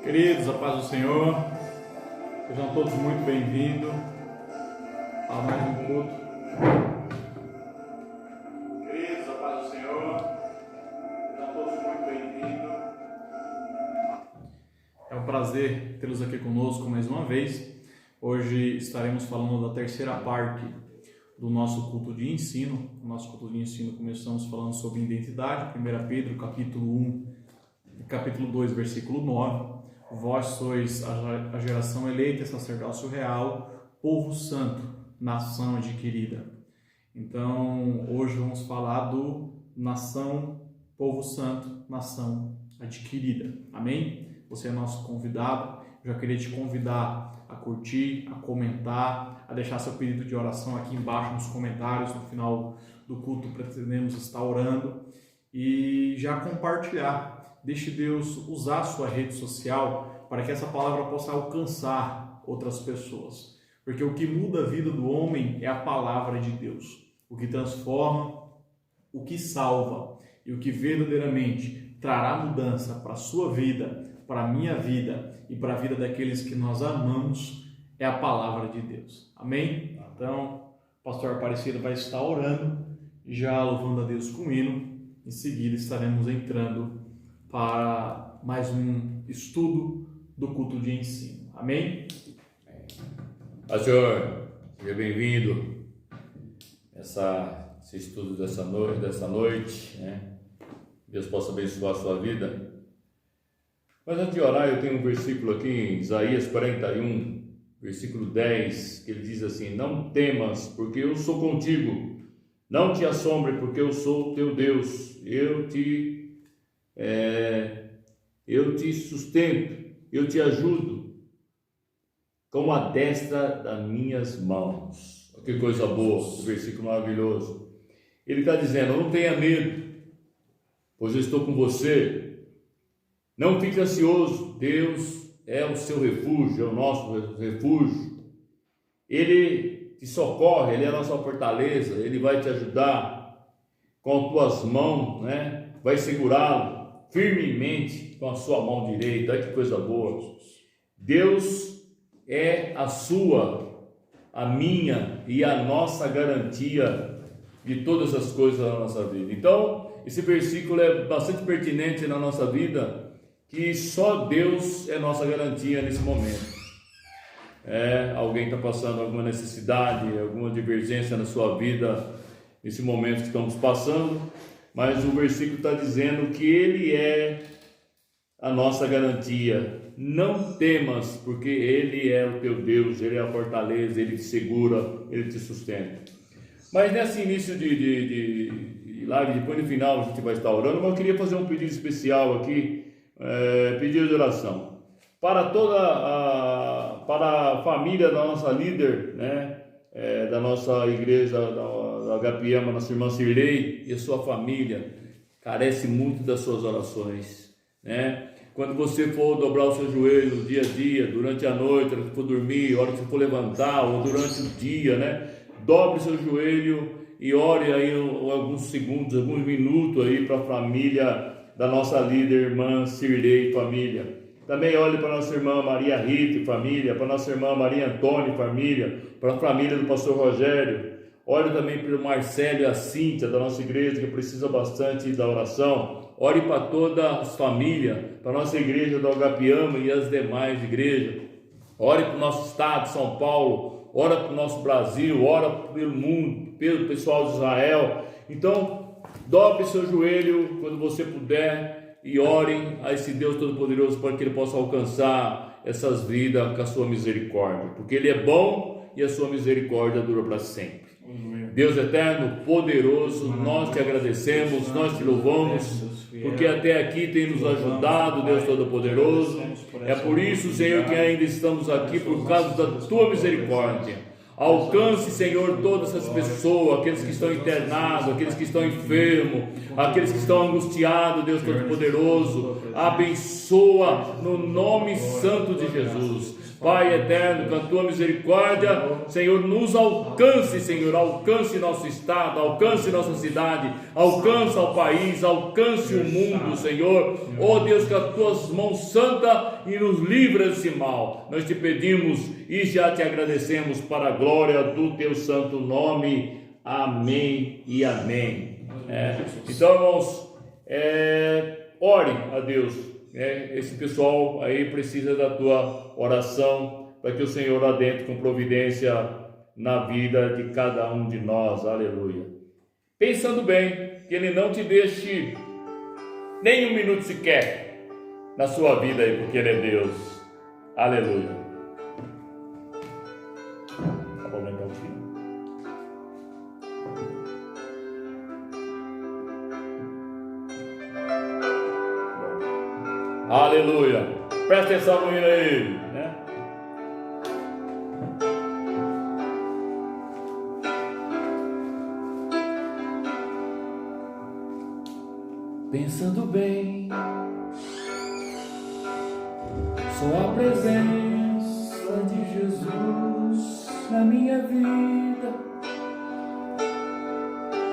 Queridos, a paz do Senhor, sejam todos muito bem-vindos a mais um culto. Queridos, a paz do Senhor, sejam todos muito bem-vindos. É um prazer tê-los aqui conosco mais uma vez. Hoje estaremos falando da terceira parte do nosso culto de ensino. No nosso culto de ensino começamos falando sobre identidade, 1 Pedro, capítulo 1, capítulo 2, versículo 9. Vós sois a geração eleita, sacerdócio real, povo santo, nação adquirida. Então, hoje vamos falar do nação, povo santo, nação adquirida. Amém? Você é nosso convidado. Eu já queria te convidar a curtir, a comentar, a deixar seu pedido de oração aqui embaixo nos comentários. No final do culto pretendemos estar orando e já compartilhar. Deixe Deus usar a sua rede social para que essa palavra possa alcançar outras pessoas. Porque o que muda a vida do homem é a palavra de Deus. O que transforma, o que salva e o que verdadeiramente trará mudança para a sua vida, para a minha vida e para a vida daqueles que nós amamos é a palavra de Deus. Amém? Então, o pastor Aparecido vai estar orando, já louvando a Deus com hino. Em seguida estaremos entrando para mais um estudo do culto de ensino. Amém? Pastor, seja bem-vindo a esse estudo dessa noite, né? Deus possa abençoar a sua vida. Mas antes de orar, eu tenho um versículo aqui em Isaías 41, versículo 10, que ele diz assim: não temas, porque eu sou contigo, não te assombre, porque eu sou teu Deus, eu te sustento, eu te ajudo com a destra das minhas mãos. Que coisa boa, que versículo maravilhoso. Ele está dizendo: não tenha medo, pois eu estou com você. Não fique ansioso, Deus é o seu refúgio, é o nosso refúgio. Ele te socorre, Ele é a nossa fortaleza, Ele vai te ajudar com as tuas mãos, né? Vai segurá-lo firmemente com a sua mão direita. Olha que coisa boa. Deus é a minha e a nossa garantia de todas as coisas da nossa vida. Então, esse versículo é bastante pertinente na nossa vida, que só Deus é nossa garantia nesse momento. Alguém está passando alguma necessidade, alguma divergência na sua vida, nesse momento que estamos passando, mas o versículo está dizendo que Ele é a nossa garantia. Não temas, porque Ele é o teu Deus, Ele é a fortaleza, Ele te segura, Ele te sustenta. Mas nesse início de live, depois no final a gente vai estar orando, mas eu queria fazer um pedido especial aqui, pedido de oração para para a família da nossa líder, né? Da nossa igreja, da HPM, nossa irmã Cirlei e a sua família, carece muito das suas orações, né? Quando você for dobrar o seu joelho no dia a dia, durante a noite, hora que for dormir, hora que for levantar, ou durante o dia, né? Dobre o seu joelho e ore aí alguns segundos, alguns minutos aí para a família da nossa líder, irmã Cirlei e família. Também olhe para a nossa irmã Maria Rita e família, para a nossa irmã Maria Antônia e família, para a família do pastor Rogério. Ore também para o Marcelo e a Cíntia da nossa igreja, que precisa bastante da oração. Ore para toda a família, para a nossa igreja do Agapiama e as demais igrejas. Ore para o nosso estado, São Paulo. Ore para o nosso Brasil. Ore pelo mundo, pelo pessoal de Israel. Então, dobre seu joelho quando você puder e orem a esse Deus Todo-Poderoso para que Ele possa alcançar essas vidas com a sua misericórdia. Porque Ele é bom e e a sua misericórdia dura para sempre. Deus eterno, poderoso, nós te agradecemos, nós te louvamos, porque até aqui tem nos ajudado, Deus Todo-Poderoso. É por isso, Senhor, que ainda estamos aqui por causa da tua misericórdia. Alcance, Senhor, todas essas pessoas, aqueles que estão internados, aqueles que estão enfermos, aqueles que estão angustiados, Deus Todo-Poderoso. Abençoa no nome santo de Jesus. Pai eterno, com a tua misericórdia, Senhor, nos alcance, Senhor, alcance nosso estado, alcance nossa cidade, alcance o país, alcance o mundo, Senhor. Oh Deus, com as tuas mãos santas e nos livra desse mal. Nós te pedimos e já te agradecemos para a glória do teu santo nome. Amém e amém. Então, irmãos, ore a Deus. Esse pessoal aí precisa da tua oração para que o Senhor adentre com providência na vida de cada um de nós, aleluia. Pensando bem, que Ele não te deixe nem um minuto sequer na sua vida aí, porque Ele é Deus, aleluia. Vou aumentar o fim. Aleluia. Presta atenção no hino aí, né? Pensando bem, só a presença de Jesus na minha vida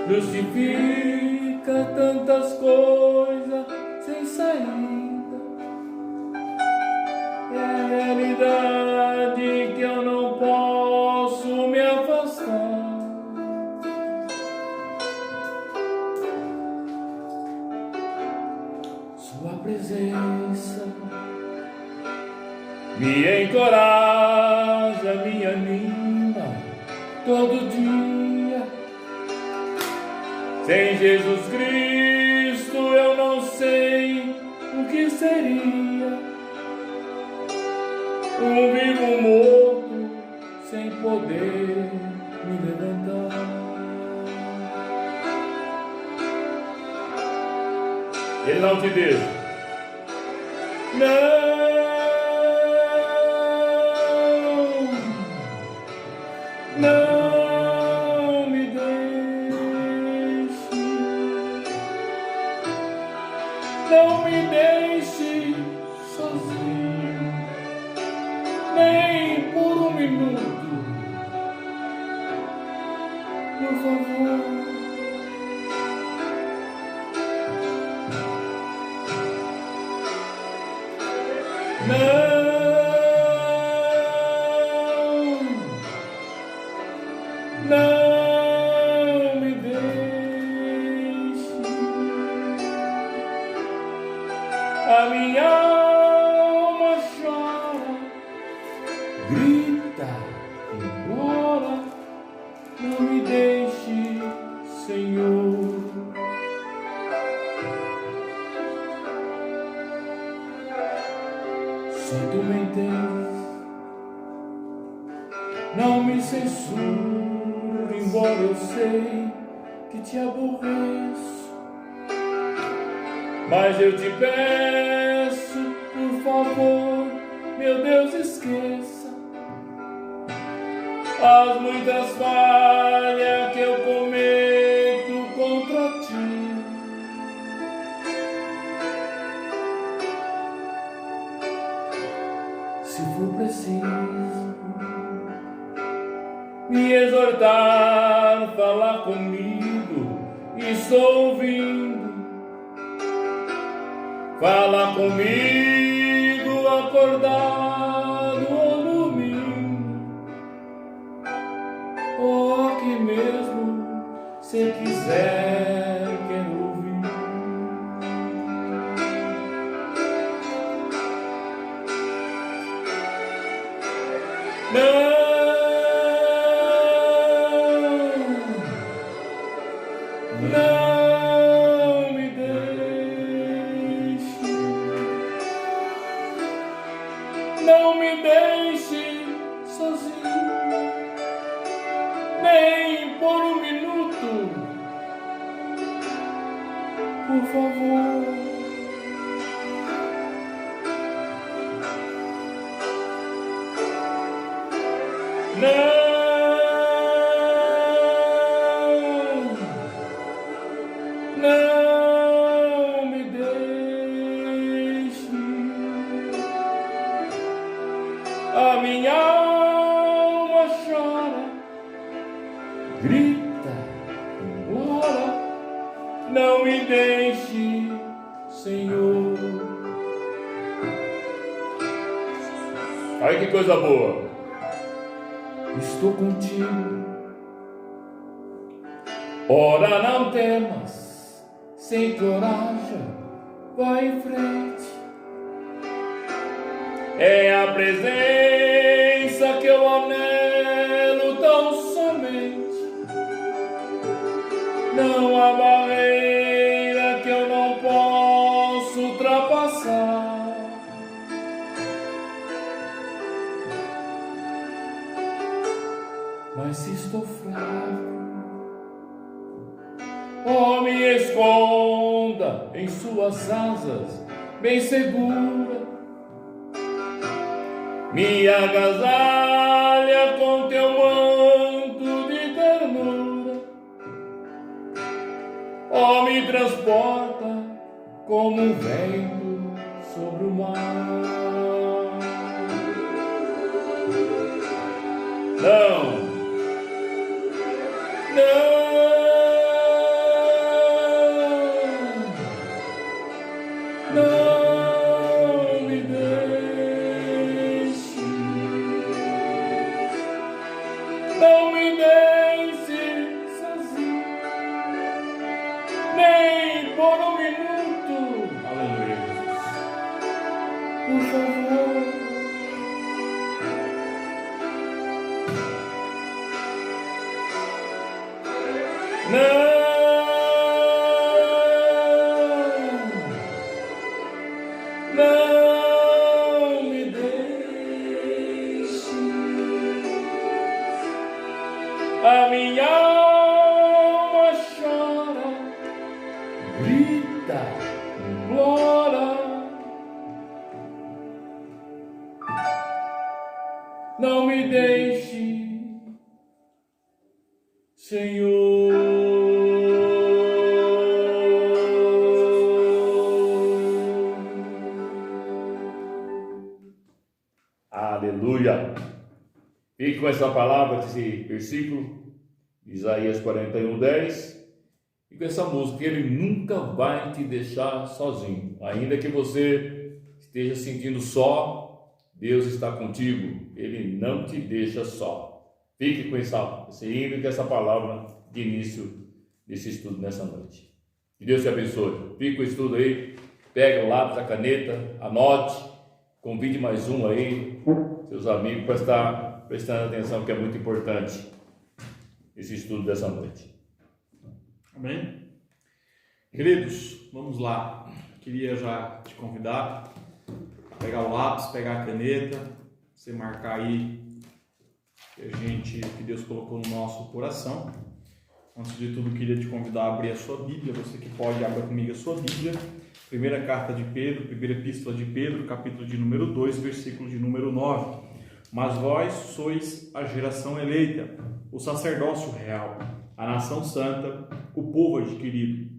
justifica tantas coisas sem saída. É a realidade que eu não posso me afastar. Sua presença me encoraja, me anima todo dia. Sem Jesus Cristo eu não sei o que seria. Um vivo morto sem poder me levantar. Ele não te deixa. Não me deixe. Não me deixe sozinho. Nem por um minuto, por favor. Não me deixe. A minha alma chora, grita, embora. Não me deixe, Senhor. Só tu me entendes. Não me censuro, embora eu sei que te aborreço. Mas eu te peço, por favor, meu Deus, esqueça as muitas falhas que eu cometo contra ti. Se for preciso me exortar, falar comigo, estou ouvindo. Fala comigo, acordado ou dormindo, ou aqui mesmo, se quiser, quero ouvir. Não me deixe, não me deixe sozinho. por favor. Não me deixe. A minha alma chora, grita, implora. Não me deixe, Senhor. Olha que coisa boa. Estou contigo. Ora, não temas, sem coragem, vai em frente. É a presença que eu anelo tão somente. Não há barreira que eu não possa ultrapassar. Mas se estou fraco, oh, me esconda em suas asas, bem segura. Me agasalha com teu manto de ternura. Oh, me transporta como um vento sobre o mar. Não. Não me deixe, não me deixe sozinho, nem por um minuto. Aleluia, Jesus. Por favor. Não me deixe. A minha alma chora, grita, implora. Não me deixe, Senhor. Aleluia. Fique com essa palavra, esse versículo, Isaías 41:10, e com essa música. Ele nunca vai te deixar sozinho. Ainda que você esteja sentindo só, Deus está contigo. Ele não te deixa só. Fique com esse hino e com essa palavra de início desse estudo nessa noite. Que Deus te abençoe. Fique com o estudo aí. Pega o lápis, a caneta, anote. Convide mais um aí, seus amigos, para estar prestando atenção, que é muito importante esse estudo dessa noite. Amém? Queridos, vamos lá. Queria já te convidar a pegar o lápis, pegar a caneta, você marcar aí que Deus colocou no nosso coração. Antes de tudo, queria te convidar a abrir a sua Bíblia. Você que pode, abra comigo a sua Bíblia. Primeira carta de Pedro, primeira epístola de Pedro, capítulo de número 2, versículo de número 9. Mas vós sois a geração eleita, o sacerdócio real, a nação santa, o povo adquirido,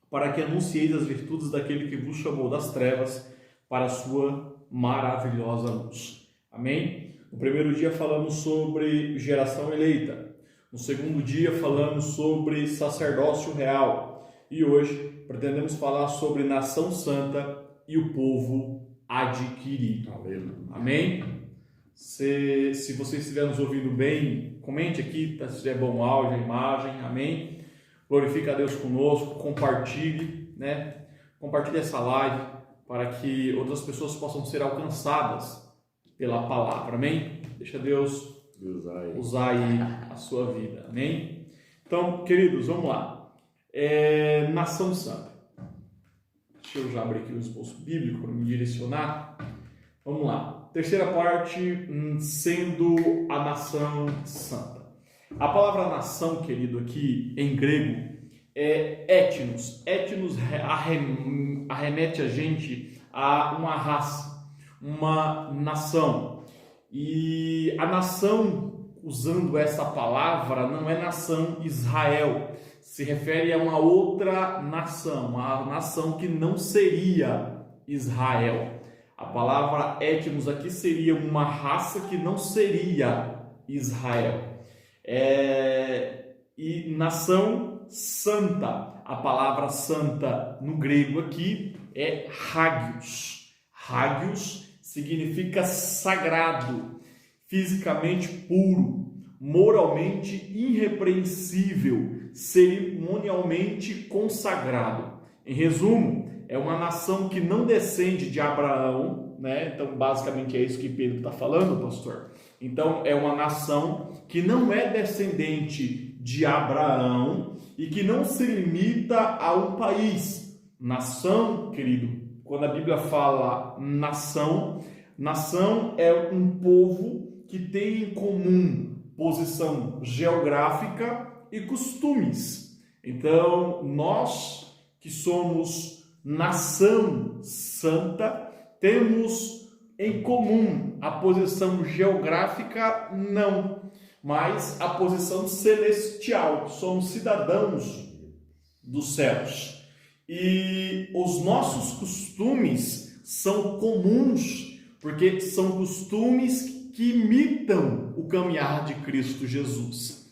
para que anuncieis as virtudes daquele que vos chamou das trevas para a sua maravilhosa luz. Amém? No primeiro dia falamos sobre geração eleita. No segundo dia falamos sobre sacerdócio real. E hoje pretendemos falar sobre nação santa e o povo adquirido. Amém? Se você estiver nos ouvindo bem, comente aqui, se é bom o áudio, a imagem. Amém? Glorifica a Deus conosco, compartilhe, né? Compartilhe essa live para que outras pessoas possam ser alcançadas pela palavra. Amém? Deixa Deus usar aí a sua vida. Amém? Então, queridos, vamos lá. Nação santa. Deixa eu já abrir aqui o esboço bíblico para me direcionar. Vamos lá. Terceira parte, sendo a nação santa. A palavra nação, querido, aqui em grego, Etnos. Etnos arremete a gente a uma raça, uma nação. E a nação, usando essa palavra, não é nação Israel. Se refere a uma outra nação, uma nação que não seria Israel. A palavra etnos aqui seria uma raça que não seria Israel. E nação santa, a palavra santa no grego aqui é hagios. Hagios significa sagrado, fisicamente puro, moralmente irrepreensível, cerimonialmente consagrado. Em resumo, é uma nação que não descende de Abraão, né? Então, basicamente é isso que Pedro está falando, pastor. Então, é uma nação que não é descendente de Abraão e que não se limita a um país. Nação, querido, quando a Bíblia fala nação, nação é um povo que tem em comum posição geográfica e costumes. Então, nós que somos nação santa, temos em comum a posição geográfica, não, mas a posição celestial. Somos cidadãos dos céus. E os nossos costumes são comuns, porque são costumes que imitam o caminhar de Cristo Jesus.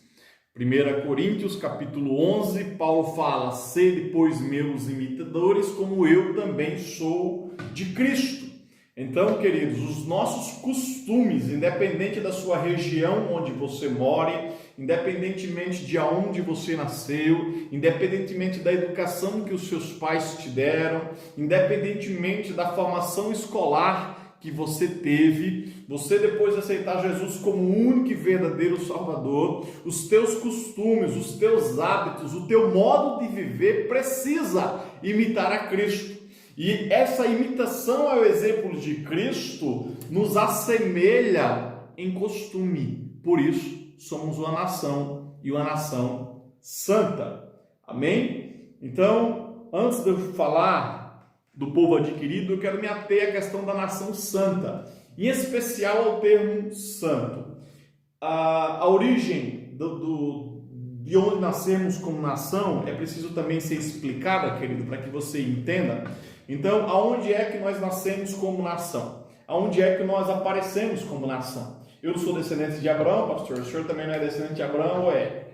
1 Coríntios capítulo 11, Paulo fala: sede, pois, meus imitadores, como eu também sou de Cristo. Então, queridos, os nossos costumes, independente da sua região onde você more, independentemente de onde você nasceu, independentemente da educação que os seus pais te deram, independentemente da formação escolar que você teve, você depois de aceitar Jesus como o único e verdadeiro Salvador, os teus costumes, os teus hábitos, o teu modo de viver precisa imitar a Cristo. E essa imitação ao exemplo de Cristo nos assemelha em costume. Por isso, somos uma nação e uma nação santa. Amém? Então, antes de eu falar do povo adquirido, eu quero me ater à questão da nação santa, em especial ao termo santo. A origem de onde nascemos como nação é preciso também ser explicada, querido, para que você entenda. Então, aonde é que nós nascemos como nação? Aonde é que nós aparecemos como nação? Eu não sou descendente de Abraão, pastor. O senhor também não é descendente de Abraão, ou é?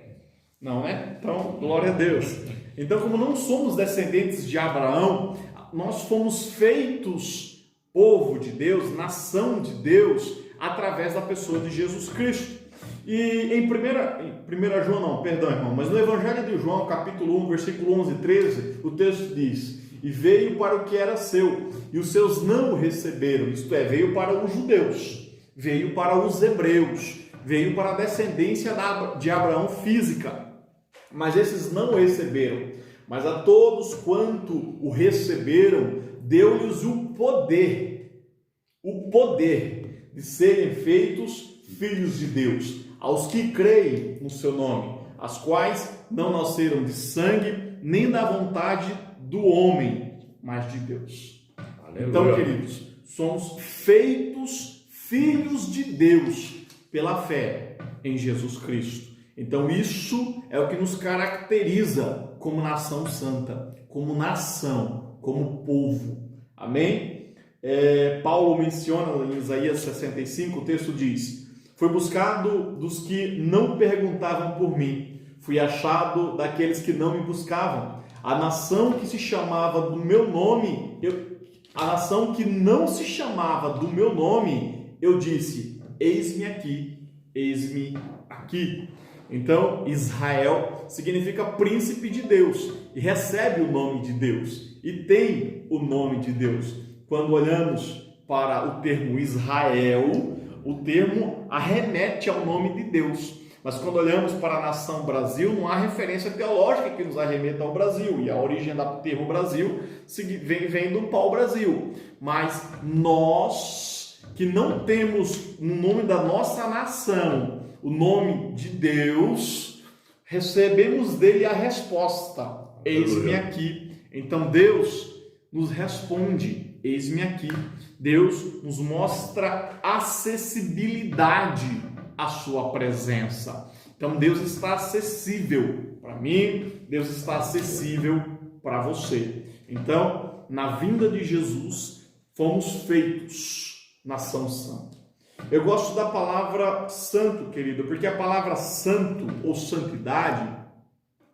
Não, né? Então, glória a Deus. Então, como não somos descendentes de Abraão, nós fomos feitos povo de Deus, nação de Deus, através da pessoa de Jesus Cristo. E em 1 João, não, perdão, irmão, mas no Evangelho de João, capítulo 1, versículo 11 e 13, o texto diz: e veio para o que era seu, e os seus não o receberam, isto é, veio para os judeus, veio para os hebreus, veio para a descendência de Abraão física, mas esses não o receberam. Mas a todos quanto o receberam, deu-lhes o poder de serem feitos filhos de Deus, aos que creem no seu nome, as quais não nasceram de sangue, nem da vontade do homem, mas de Deus. Aleluia. Então, queridos, somos feitos filhos de Deus pela fé em Jesus Cristo. Então, isso é o que nos caracteriza como nação santa, como nação, como povo. Amém? Paulo menciona em Isaías 65, o texto diz: foi buscado dos que não perguntavam por mim, fui achado daqueles que não me buscavam. A nação que se chamava do meu nome, a nação que não se chamava do meu nome, eu disse: eis-me aqui, eis-me aqui. Então, Israel significa príncipe de Deus e recebe o nome de Deus e tem o nome de Deus. Quando olhamos para o termo Israel, o termo arremete ao nome de Deus. Mas quando olhamos para a nação Brasil, não há referência teológica que nos arremeta ao Brasil. E a origem do termo Brasil vem do pau-brasil. Mas nós, que não temos no nome da nossa nação o nome de Deus, recebemos dele a resposta. eis-me aqui. Então Deus nos responde, eis-me aqui. Deus nos mostra acessibilidade à sua presença. Então Deus está acessível para mim, Deus está acessível para você. Então, na vinda de Jesus, fomos feitos nação santa. Eu gosto da palavra santo, querido, porque a palavra santo ou santidade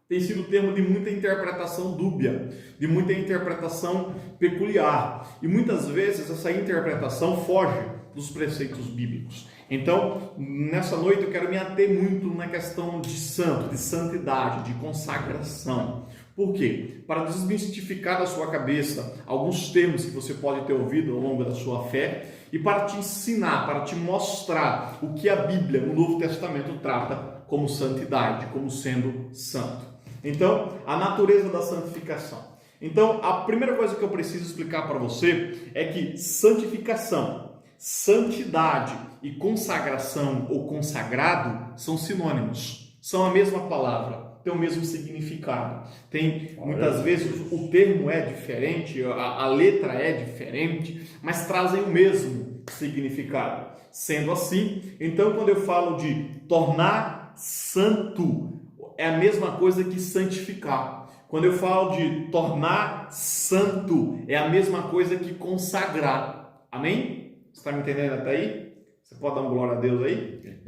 tem sido termo de muita interpretação dúbia, de muita interpretação peculiar. E muitas vezes essa interpretação foge dos preceitos bíblicos. Então, nessa noite eu quero me ater muito na questão de santo, de santidade, de consagração. Por quê? Para desmistificar da sua cabeça alguns termos que você pode ter ouvido ao longo da sua fé e para te ensinar, para te mostrar o que a Bíblia, no Novo Testamento, trata como santidade, como sendo santo. Então, a natureza da santificação. Então, a primeira coisa que eu preciso explicar para você é que santificação, santidade e consagração ou consagrado são sinônimos, são a mesma palavra, tem o mesmo significado. Tem muitas vezes o termo é diferente, a letra é diferente, mas trazem o mesmo significado. Sendo assim, então quando eu falo de tornar santo, é a mesma coisa que santificar. Quando eu falo de tornar santo, é a mesma coisa que consagrar. Amém? Você está me entendendo até aí? Você pode dar uma glória a Deus aí?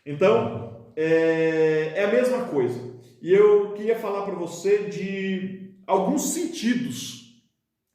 Então, é a mesma coisa. E eu queria falar para você de alguns sentidos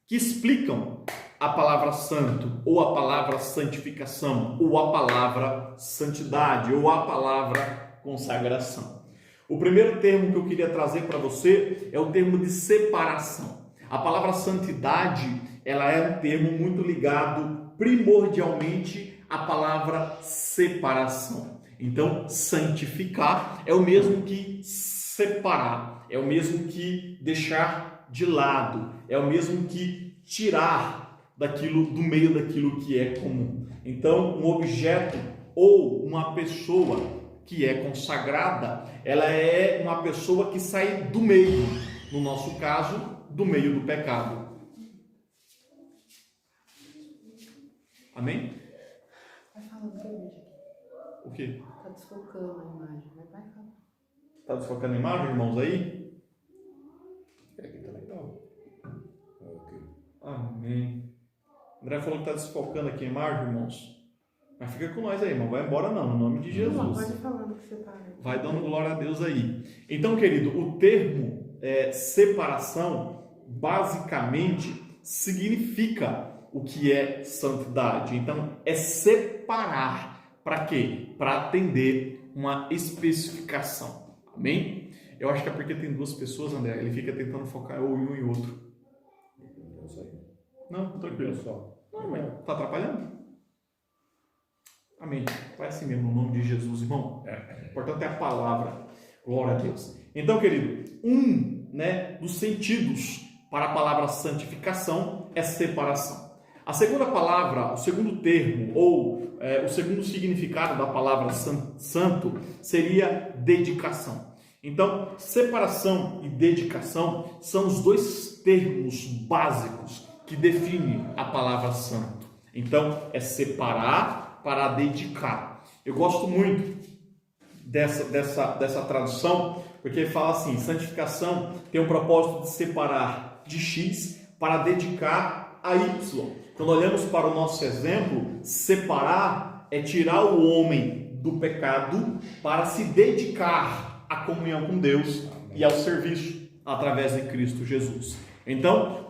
que explicam a palavra santo, ou a palavra santificação, ou a palavra santidade, ou a palavra consagração. O primeiro termo que eu queria trazer para você é o termo de separação. A palavra santidade, ela é um termo muito ligado primordialmente à palavra separação. Então, santificar é o mesmo que separar, é o mesmo que deixar de lado, é o mesmo que tirar daquilo, do meio daquilo que é comum. Então, um objeto ou uma pessoa que é consagrada, ela é uma pessoa que sai do meio, no nosso caso, do meio do pecado. Amém? Vai falando que eu vejo aqui. O quê? Tá desfocando a imagem. Vai falar. Tá desfocando a imagem, irmãos, aí? Aqui tá legal. Ok. Amém. André falou que tá desfocando aqui a imagem, irmãos. Mas fica com nós aí, irmão. Vai embora não, no nome de Jesus. Não, pode falando que você tá. Vai dando glória a Deus aí. Então, querido, o termo separação, basicamente, significa o que é santidade. Então, é separar. Para quê? Para atender uma especificação. Amém? Eu acho que é porque tem duas pessoas, André. Ele fica tentando focar ou em um e outro. Não, tranquilo. Não, mas tá atrapalhando? Amém. Vai assim mesmo, no nome de Jesus, irmão. O importante é a palavra. Glória a Deus. Então, querido, dos sentidos para a palavra santificação é separação. A segunda palavra, o segundo termo, ou o segundo significado da palavra santo seria dedicação. Então, separação e dedicação são os dois termos básicos que definem a palavra santo. Então, é separar para dedicar. Eu gosto muito dessa tradução, porque fala assim, santificação tem o propósito de separar de X para dedicar a Y. Quando olhamos para o nosso exemplo, separar é tirar o homem do pecado para se dedicar à comunhão com Deus e ao serviço através de Cristo Jesus. Então,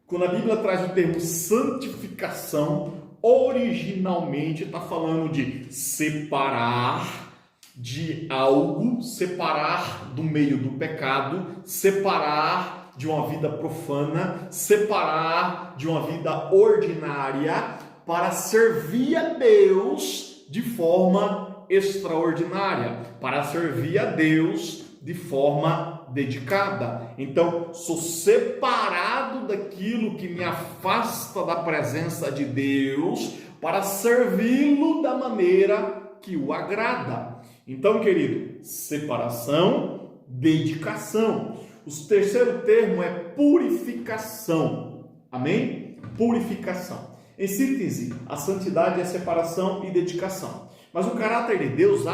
quando a Bíblia traz o termo santificação, originalmente está falando de separar de algo, separar do meio do pecado, separar de uma vida profana, separar de uma vida ordinária para servir a Deus de forma extraordinária, para servir a Deus de forma dedicada. Então, sou separado daquilo que me afasta da presença de Deus para servi-lo da maneira que o agrada. Então, querido, separação, dedicação. O terceiro termo é purificação. Amém? Purificação. Em síntese, a santidade é separação e dedicação. Mas o caráter de Deus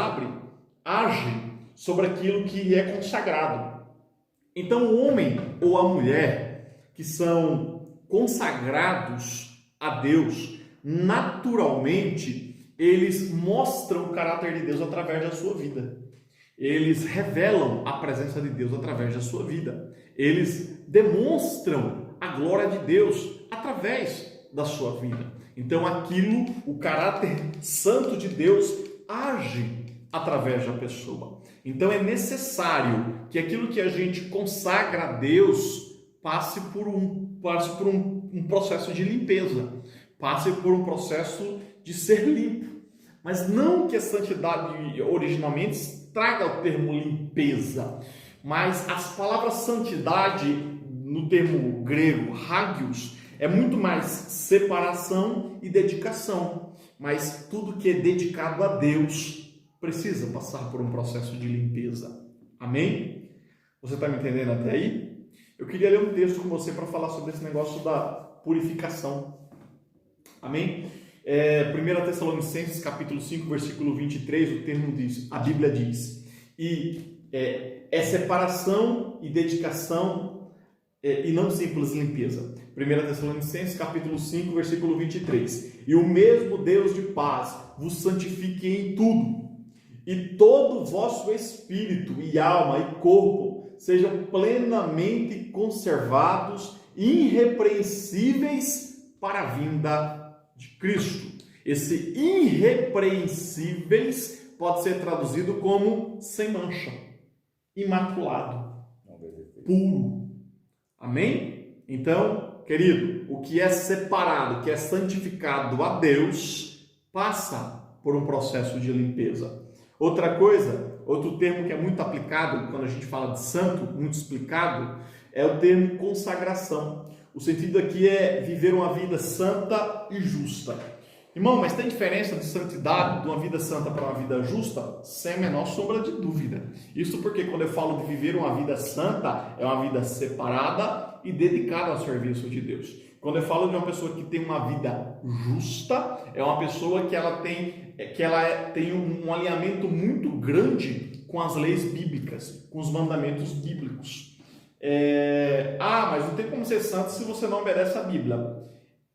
age sobre aquilo que é consagrado. Então, o homem ou a mulher que são consagrados a Deus, naturalmente, eles mostram o caráter de Deus através da sua vida. Eles revelam a presença de Deus através da sua vida. Eles demonstram a glória de Deus através da sua vida. Então, o caráter santo de Deus age através da pessoa. Então, é necessário que aquilo que a gente consagra a Deus passe por um processo de limpeza, passe por um processo de ser limpo. Mas não que a santidade originalmente traga o termo limpeza, mas as palavras santidade, no termo grego, hagios, é muito mais separação e dedicação. Mas tudo que é dedicado a Deus precisa passar por um processo de limpeza. Amém? Você está me entendendo até aí? Eu queria ler um texto com você para falar sobre esse negócio da purificação. Amém? 1 Tessalonicenses capítulo 5, versículo 23, o termo diz, a Bíblia diz, é separação e dedicação e não simples limpeza. 1 Tessalonicenses capítulo 5, versículo 23, e o mesmo Deus de paz vos santifique em tudo, e todo o vosso espírito e alma e corpo sejam plenamente conservados, irrepreensíveis para a vinda de Cristo. Esse irrepreensíveis pode ser traduzido como sem mancha, imaculado, puro. Amém? Então, querido, o que é separado, o que é santificado a Deus, passa por um processo de limpeza. Outra coisa, outro termo que é muito aplicado quando a gente fala de santo, muito explicado, é o termo consagração. O sentido aqui é viver uma vida santa e justa. Irmão, mas tem diferença de santidade, de uma vida santa para uma vida justa? Sem a menor sombra de dúvida. Isso porque quando eu falo de viver uma vida santa, é uma vida separada e dedicada ao serviço de Deus. Quando eu falo de uma pessoa que tem uma vida justa, é uma pessoa que ela tem um alinhamento muito grande com as leis bíblicas, com os mandamentos bíblicos. Mas não tem como ser santo se você não obedece a Bíblia.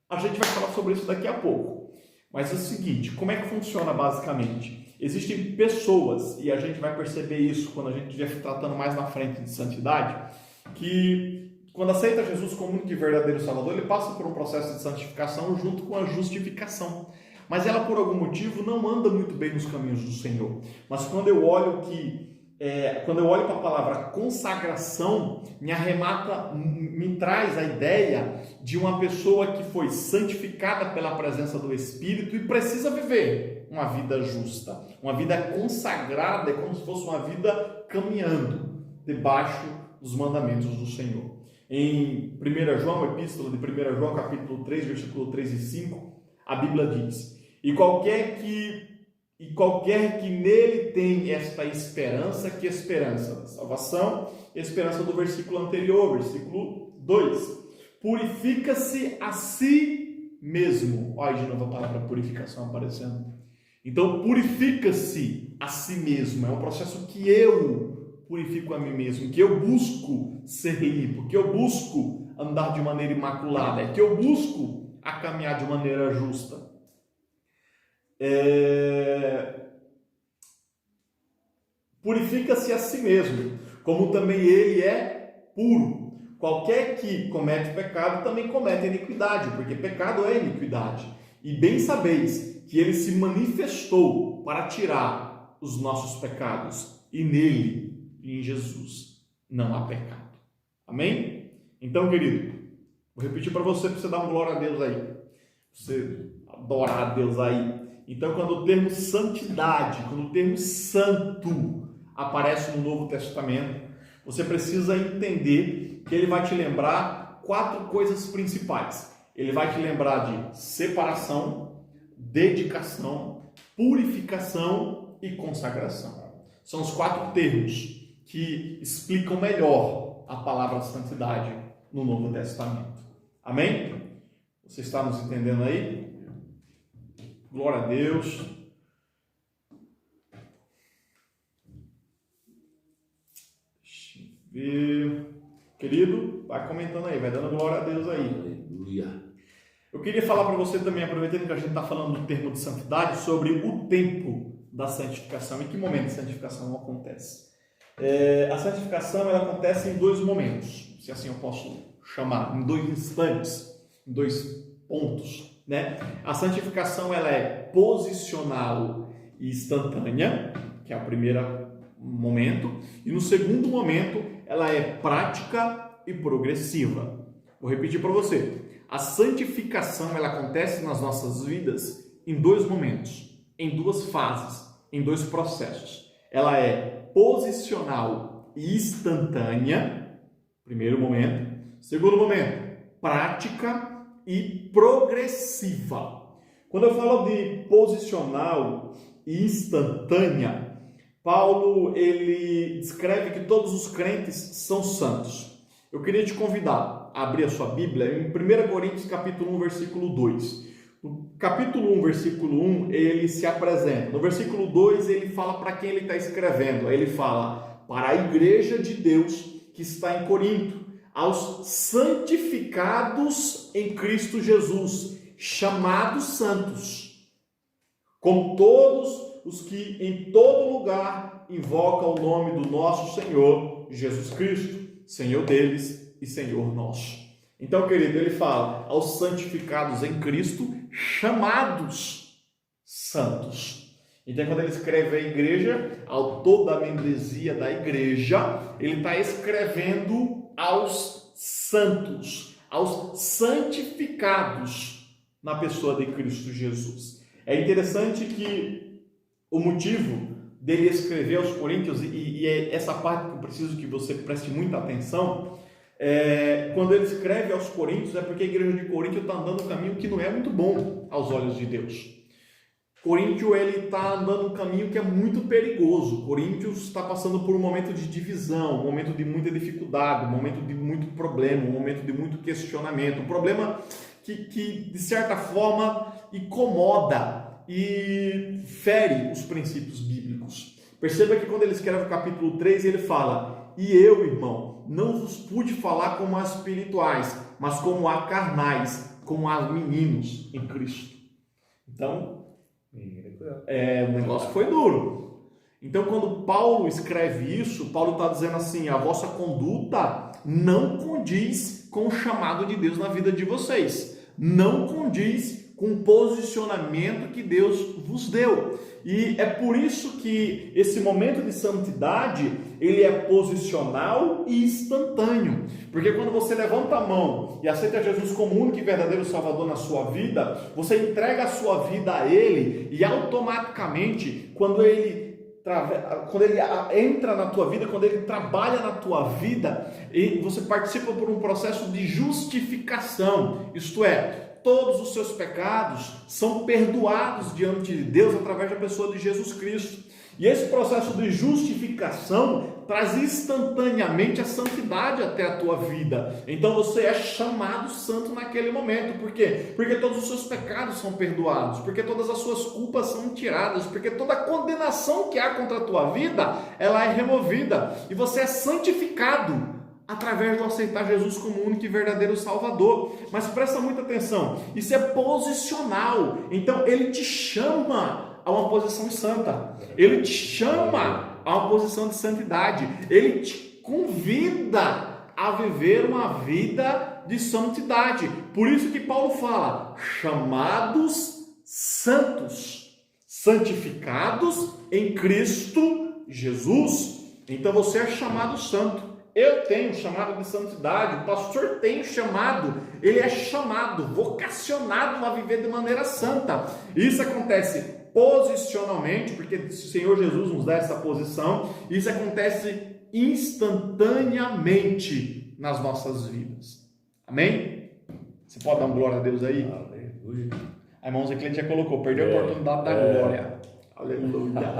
A gente vai falar sobre isso daqui a pouco. Mas é o seguinte, como é que funciona basicamente? Existem pessoas, e a gente vai perceber isso quando a gente estiver tratando mais na frente de santidade, que quando aceita Jesus como único e verdadeiro Salvador, ele passa por um processo de santificação junto com a justificação. Mas ela, por algum motivo, não anda muito bem nos caminhos do Senhor. Mas quando eu olho para a palavra consagração, me traz a ideia de uma pessoa que foi santificada pela presença do Espírito e precisa viver uma vida justa. Uma vida consagrada é como se fosse uma vida caminhando debaixo dos mandamentos do Senhor. Em 1 João, epístola de 1 João, capítulo 3, versículo 3 e 5, a Bíblia diz, e qualquer que nele tem esta esperança, que esperança da salvação, esperança do versículo anterior, versículo 2, purifica-se a si mesmo. Olha de novo a palavra purificação aparecendo. Então, purifica-se a si mesmo, é um processo que eu purifico a mim mesmo, que eu busco ser limpo, que eu busco andar de maneira imaculada, que eu busco a caminhar de maneira justa. Purifica-se a si mesmo, como também ele é puro. Qualquer que comete pecado também comete iniquidade, porque pecado é iniquidade. E bem sabeis que ele se manifestou para tirar os nossos pecados, e nele, em Jesus, não há pecado. Amém? Então, querido, vou repetir para você dar uma glória a Deus aí. Você adorar a Deus aí. Então, quando o termo santidade, quando o termo santo aparece no Novo Testamento, você precisa entender que ele vai te lembrar 4 coisas principais. Ele vai te lembrar de separação, dedicação, purificação e consagração. São os 4 termos que explicam melhor a palavra santidade no Novo Testamento. Amém? Você está nos entendendo aí? Glória a Deus. Deixa eu ver. Querido, vai comentando aí, vai dando glória a Deus aí. Aleluia. Eu queria falar para você também, aproveitando que a gente está falando do termo de santidade, sobre o tempo da santificação. Em que momento a santificação acontece? A santificação ela acontece em dois momentos, se assim eu posso chamar, em dois instantes, em dois pontos, né? A santificação ela é posicional e instantânea, que é o primeiro momento, e no segundo momento ela é prática e progressiva. Vou repetir para você. A santificação ela acontece nas nossas vidas em dois momentos, em duas fases, em dois processos. Ela é posicional e instantânea, primeiro momento. Segundo momento, prática e progressiva. Quando eu falo de posicional e instantânea, Paulo ele descreve que todos os crentes são santos. Eu queria te convidar a abrir a sua Bíblia em 1 Coríntios capítulo 1, versículo 2. No capítulo 1, versículo 1, ele se apresenta. No versículo 2, ele fala para quem ele está escrevendo. Ele fala para a igreja de Deus que está em Corinto, aos santificados em Cristo Jesus, chamados santos, como todos os que em todo lugar invocam o nome do nosso Senhor Jesus Cristo, Senhor deles e Senhor nosso. Então, querido, ele fala aos santificados em Cristo, chamados santos. Então, quando ele escreve a igreja, autor da membresia da igreja, ele está escrevendo aos santos, aos santificados na pessoa de Cristo Jesus. É interessante que o motivo dele escrever aos Coríntios, e é essa parte que eu preciso que você preste muita atenção, quando ele escreve aos Coríntios, é porque a igreja de Corinto está andando um caminho que não é muito bom aos olhos de Deus. Coríntio ele está andando um caminho que é muito perigoso. Coríntios está passando por um momento de divisão, um momento de muita dificuldade, um momento de muito problema, um momento de muito questionamento, um problema que de certa forma incomoda e fere os princípios bíblicos. Perceba que quando ele escreve o capítulo 3, ele fala: e eu, irmão, não vos pude falar como a espirituais, mas como a carnais, como a meninos em Cristo. Então, o negócio foi duro. Então, quando Paulo escreve isso, Paulo está dizendo assim: a vossa conduta não condiz com o chamado de Deus na vida de vocês, não condiz com o posicionamento que Deus vos deu. E é por isso que esse momento de santidade, ele é posicional e instantâneo. Porque quando você levanta a mão e aceita Jesus como único e verdadeiro Salvador na sua vida, você entrega a sua vida a Ele e automaticamente, quando ele entra na tua vida, quando ele trabalha na tua vida, você participa por um processo de justificação, isto é, todos os seus pecados são perdoados diante de Deus através da pessoa de Jesus Cristo. E esse processo de justificação traz instantaneamente a santidade até a tua vida. Então você é chamado santo naquele momento. Por quê? Porque todos os seus pecados são perdoados, porque todas as suas culpas são tiradas, porque toda a condenação que há contra a tua vida, ela é removida. E você é santificado através de aceitar Jesus como único e verdadeiro Salvador. Mas presta muita atenção, isso é posicional. Então ele te chama a uma posição santa, ele te chama a uma posição de santidade, ele te convida a viver uma vida de santidade. Por isso que Paulo fala, chamados santos, santificados em Cristo Jesus. Então você é chamado santo. Eu tenho chamado de santidade, o pastor tem chamado, ele é chamado, vocacionado a viver de maneira santa. Isso acontece posicionalmente, porque o Senhor Jesus nos dá essa posição, isso acontece instantaneamente nas nossas vidas. Amém? Você pode dar um glória a Deus aí? Aleluia. A irmã Zeclete já colocou, perdeu a oportunidade da glória. Aleluia.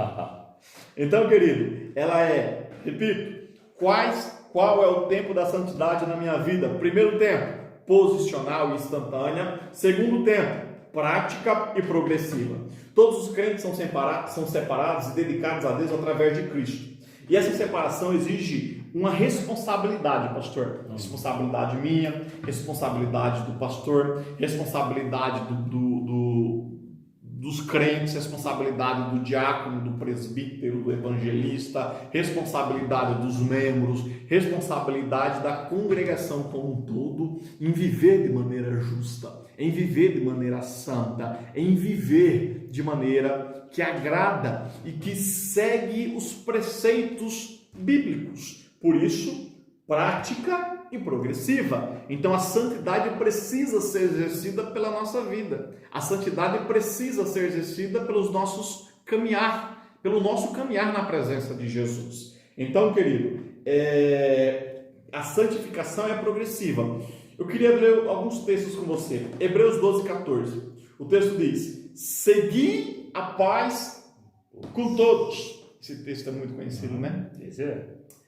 Então, querido, ela repito, quais qual é o tempo da santidade na minha vida? Primeiro tempo, posicional e instantânea. Segundo tempo, prática e progressiva. Todos os crentes são separados e dedicados a Deus através de Cristo. E essa separação exige uma responsabilidade, pastor. Responsabilidade minha, responsabilidade do pastor, responsabilidade dos crentes, responsabilidade do diácono, do presbítero, do evangelista, responsabilidade dos membros, responsabilidade da congregação como um todo em viver de maneira justa, em viver de maneira santa, em viver de maneira que agrada e que segue os preceitos bíblicos. Por isso, prática e progressiva. Então a santidade precisa ser exercida pela nossa vida. A santidade precisa ser exercida pelo nosso caminhar na presença de Jesus. Então, querido, a santificação é progressiva. Eu queria ler alguns textos com você. Hebreus 12:14. O texto diz: segui a paz com todos. Esse texto é muito conhecido, né?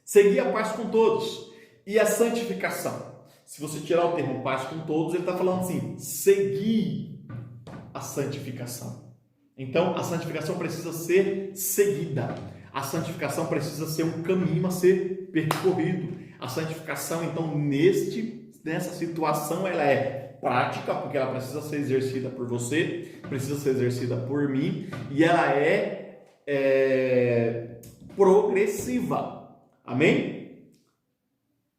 Segui a paz com todos. E a santificação. Se você tirar o termo paz com todos, ele está falando assim: seguir a santificação. Então, a santificação precisa ser seguida. A santificação precisa ser um caminho a ser percorrido. A santificação, então, nessa situação, ela é prática, porque ela precisa ser exercida por você, precisa ser exercida por mim, e ela é progressiva. Amém?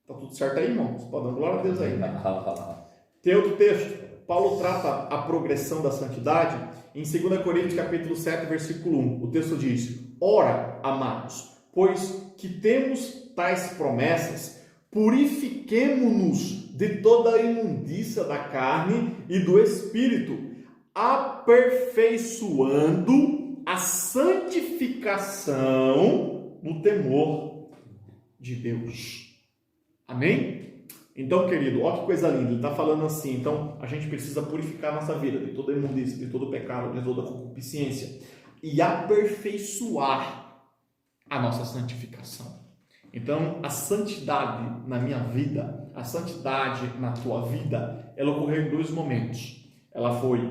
Tá tudo certo aí, irmão? Você pode dar glória a Deus aí, né? Tem outro texto. Paulo trata a progressão da santidade em 2 Coríntios capítulo 7, versículo 1. O texto diz: ora, amados, pois que temos tais promessas, purifiquemo-nos de toda a imundícia da carne e do espírito, aperfeiçoando a santificação no temor de Deus. Amém? Então, querido, olha que coisa linda, ele está falando assim, então a gente precisa purificar a nossa vida de toda imundícia, de todo pecado, de toda concupiscência e aperfeiçoar a nossa santificação. Então, a santidade na minha vida, a santidade na tua vida, ela ocorreu em dois momentos. Ela foi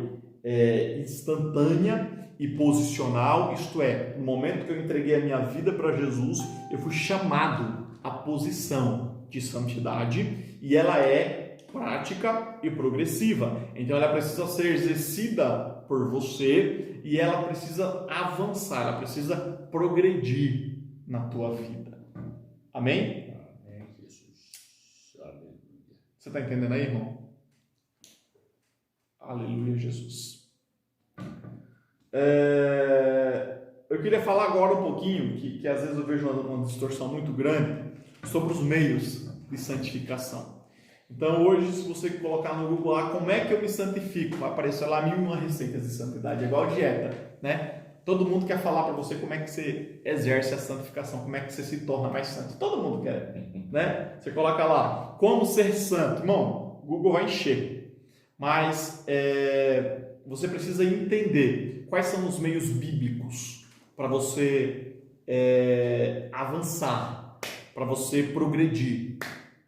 instantânea e posicional, isto é, no momento que eu entreguei a minha vida para Jesus, eu fui chamado à posição de santidade, e ela é prática e progressiva. Então ela precisa ser exercida por você e ela precisa avançar, ela precisa progredir na tua vida. Amém? Amém, Jesus. Aleluia. Você está entendendo aí, irmão? Aleluia, Jesus. Eu queria falar agora um pouquinho, que às vezes eu vejo uma distorção muito grande, sobre os meios de santificação. Então hoje, se você colocar no Google lá, como é que eu me santifico? Vai aparecer lá 1001 receitas de santidade, é igual dieta, né? Todo mundo quer falar para você como é que você exerce a santificação, como é que você se torna mais santo. Todo mundo quer, né? Você coloca lá, como ser santo. Irmão, o Google vai encher. Mas você precisa entender quais são os meios bíblicos para você avançar, para você progredir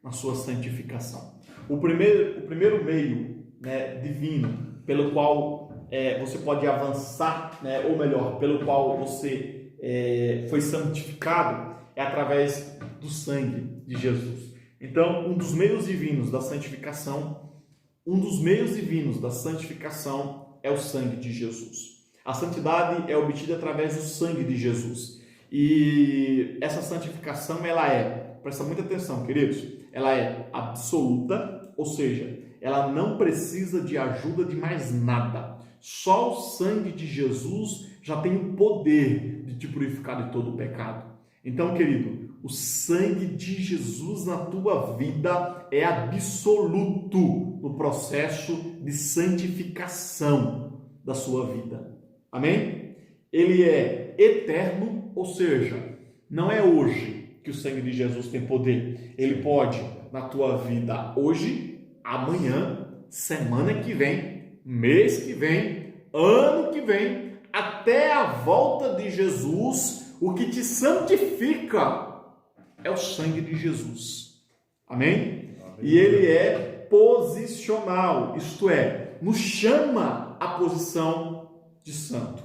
na sua santificação. O primeiro meio, né, divino pelo qual você pode avançar, né, ou melhor, pelo qual você foi santificado, é através do sangue de Jesus. Então, um dos meios divinos da santificação é o sangue de Jesus. A santidade é obtida através do sangue de Jesus. E essa santificação, presta muita atenção, queridos, ela é absoluta, ou seja, ela não precisa de ajuda de mais nada. Só o sangue de Jesus já tem o poder de te purificar de todo o pecado. Então, querido, o sangue de Jesus na tua vida é absoluto no processo de santificação da sua vida. Amém? Ele é eterno, ou seja, não é hoje que o sangue de Jesus tem poder. Ele pode, na tua vida hoje, amanhã, semana que vem, mês que vem, ano que vem, até a volta de Jesus. O que te santifica é o sangue de Jesus. Amém? E ele é posicional, isto é, nos chama a posição de santo.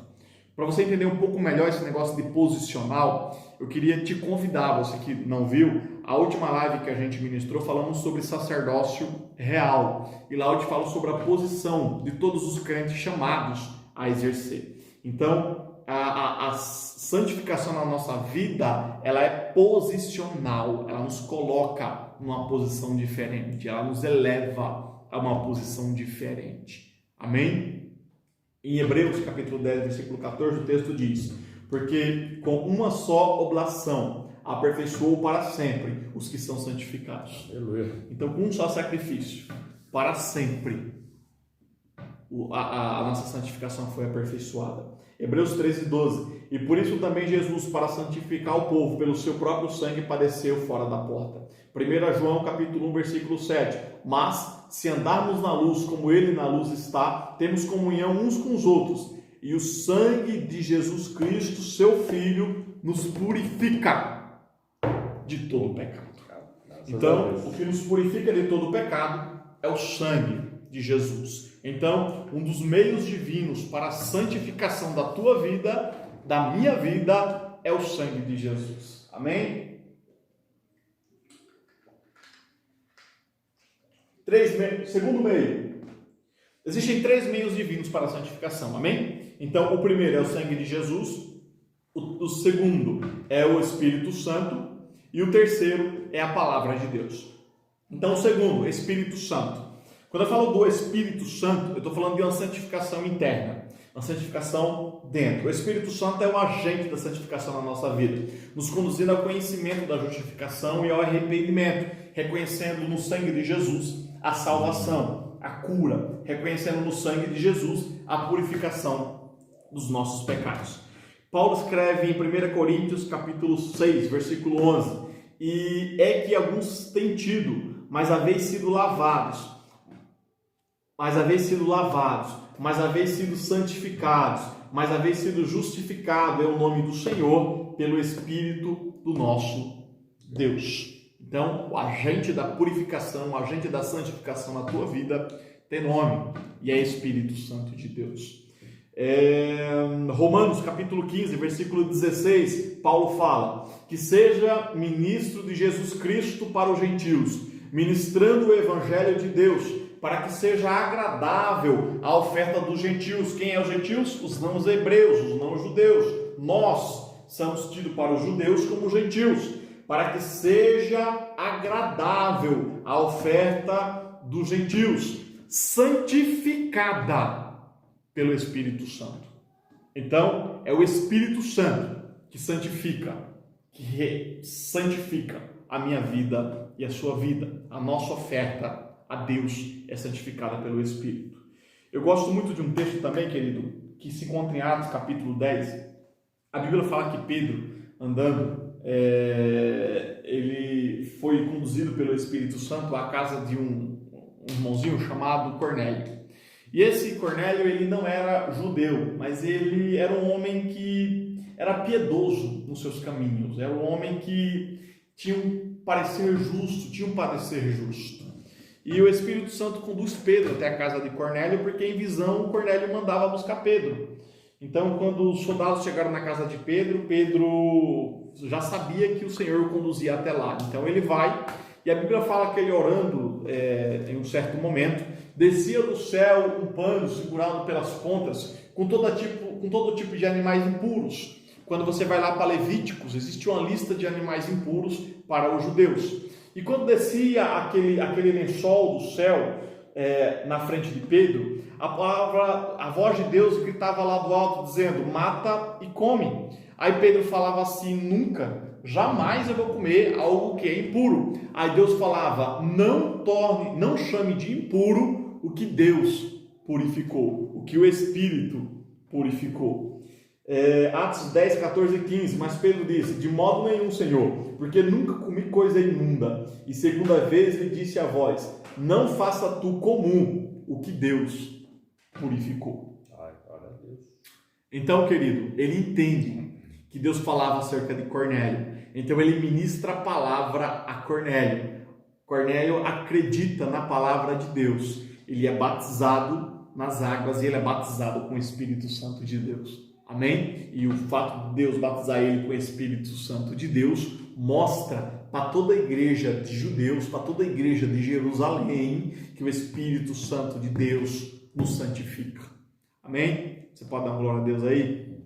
Para você entender um pouco melhor esse negócio de posicional, eu queria te convidar, você que não viu, a última live que a gente ministrou, falamos sobre sacerdócio real. E lá eu te falo sobre a posição de todos os crentes chamados a exercer. Então, a santificação na nossa vida, ela é posicional, ela nos coloca numa posição diferente, ela nos eleva a uma posição diferente. Amém? Em Hebreus capítulo 10, versículo 14, o texto diz: porque com uma só oblação aperfeiçoou para sempre os que são santificados. Aleluia. Então, com um só sacrifício, para sempre, a nossa santificação foi aperfeiçoada. Hebreus 13, 12. E por isso também Jesus, para santificar o povo, pelo seu próprio sangue, padeceu fora da porta. 1 João capítulo 1, versículo 7. Mas, se andarmos na luz, como ele na luz está, temos comunhão uns com os outros. E o sangue de Jesus Cristo, seu Filho, nos purifica de todo pecado. Então, o que nos purifica de todo pecado é o sangue de Jesus. Então, um dos meios divinos para a santificação da tua vida, da minha vida, é o sangue de Jesus. Amém? Segundo meio. Existem 3 meios divinos para a santificação. Amém? Então, o primeiro é o sangue de Jesus. O segundo é o Espírito Santo. E o terceiro é a palavra de Deus. Então, o segundo, Espírito Santo. Quando eu falo do Espírito Santo, eu estou falando de uma santificação interna, uma santificação dentro. O Espírito Santo é o agente da santificação na nossa vida, nos conduzindo ao conhecimento da justificação e ao arrependimento, reconhecendo no sangue de Jesus a salvação, a cura, reconhecendo no sangue de Jesus a purificação dos nossos pecados. Paulo escreve em 1 Coríntios capítulo 6, versículo 11, e é que alguns têm tido, mas haveis sido lavados, mas haveis sido santificados, mas haveis sido justificado é o nome do Senhor pelo Espírito do nosso Deus. Então, o agente da purificação, o agente da santificação na tua vida tem nome, e é Espírito Santo de Deus. Romanos capítulo 15, versículo 16, Paulo fala: que seja ministro de Jesus Cristo para os gentios, ministrando o evangelho de Deus, para que seja agradável a oferta dos gentios. Quem é os gentios? Os não hebreus, os não judeus. Nós somos tidos para os judeus como gentios, para que seja agradável a oferta dos gentios, santificada pelo Espírito Santo. Então, é o Espírito Santo que santifica a minha vida e a sua vida. A nossa oferta a Deus é santificada pelo Espírito. Eu gosto muito de um texto também, querido, que se encontra em Atos capítulo 10. A Bíblia fala que Pedro, andando, ele foi conduzido pelo Espírito Santo à casa de um irmãozinho chamado Cornélio. E esse Cornélio, ele não era judeu, mas ele era um homem que era piedoso nos seus caminhos, era um homem que tinha um parecer justo, E o Espírito Santo conduz Pedro até a casa de Cornélio, porque em visão Cornélio mandava buscar Pedro. Então, quando os soldados chegaram na casa de Pedro, Pedro já sabia que o Senhor o conduzia até lá. Então ele vai, e a Bíblia fala que ele orando em um certo momento, descia do céu um pano segurado pelas pontas, com todo tipo de animais impuros. Quando você vai lá para Levíticos, existe uma lista de animais impuros para os judeus. E quando descia aquele lençol do céu na frente de Pedro, a voz de Deus gritava lá do alto, dizendo: mata e come. Aí Pedro falava assim: nunca, jamais eu vou comer algo que é impuro. Aí Deus falava: não chame de impuro o que Deus purificou, o que o Espírito purificou. Atos 10, 14 e 15, mas Pedro disse: de modo nenhum, Senhor, porque nunca comi coisa imunda. E segunda vez lhe disse a voz: não faça tu comum o que Deus purificou. Ai, glória a Deus. Então, querido, ele entende que Deus falava acerca de Cornélio. Então ele ministra a palavra a Cornélio. Cornélio acredita na palavra de Deus. Ele é batizado nas águas e ele é batizado com o Espírito Santo de Deus. Amém? E o fato de Deus batizar ele com o Espírito Santo de Deus mostra para toda a igreja de judeus, para toda a igreja de Jerusalém, que o Espírito Santo de Deus nos santifica. Amém? Você pode dar uma glória a Deus aí?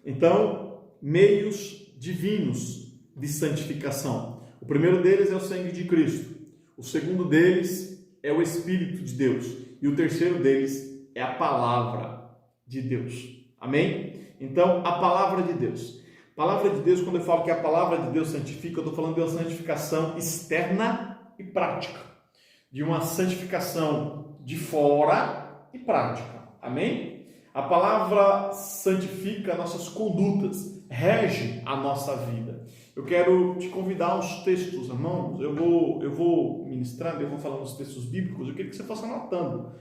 Então, meios divinos de santificação. O primeiro deles é o sangue de Cristo. O segundo deles é o Espírito de Deus. E o terceiro deles é a palavra de Deus. Amém? Então, a palavra de Deus. Palavra de Deus, quando eu falo que a palavra de Deus santifica, eu estou falando de uma santificação externa e prática. De uma santificação de fora e prática. Amém? A palavra santifica nossas condutas, rege a nossa vida. Eu quero te convidar a uns textos, irmãos. Eu vou ministrando, eu vou falando os textos bíblicos. Eu queria que você fosse anotando,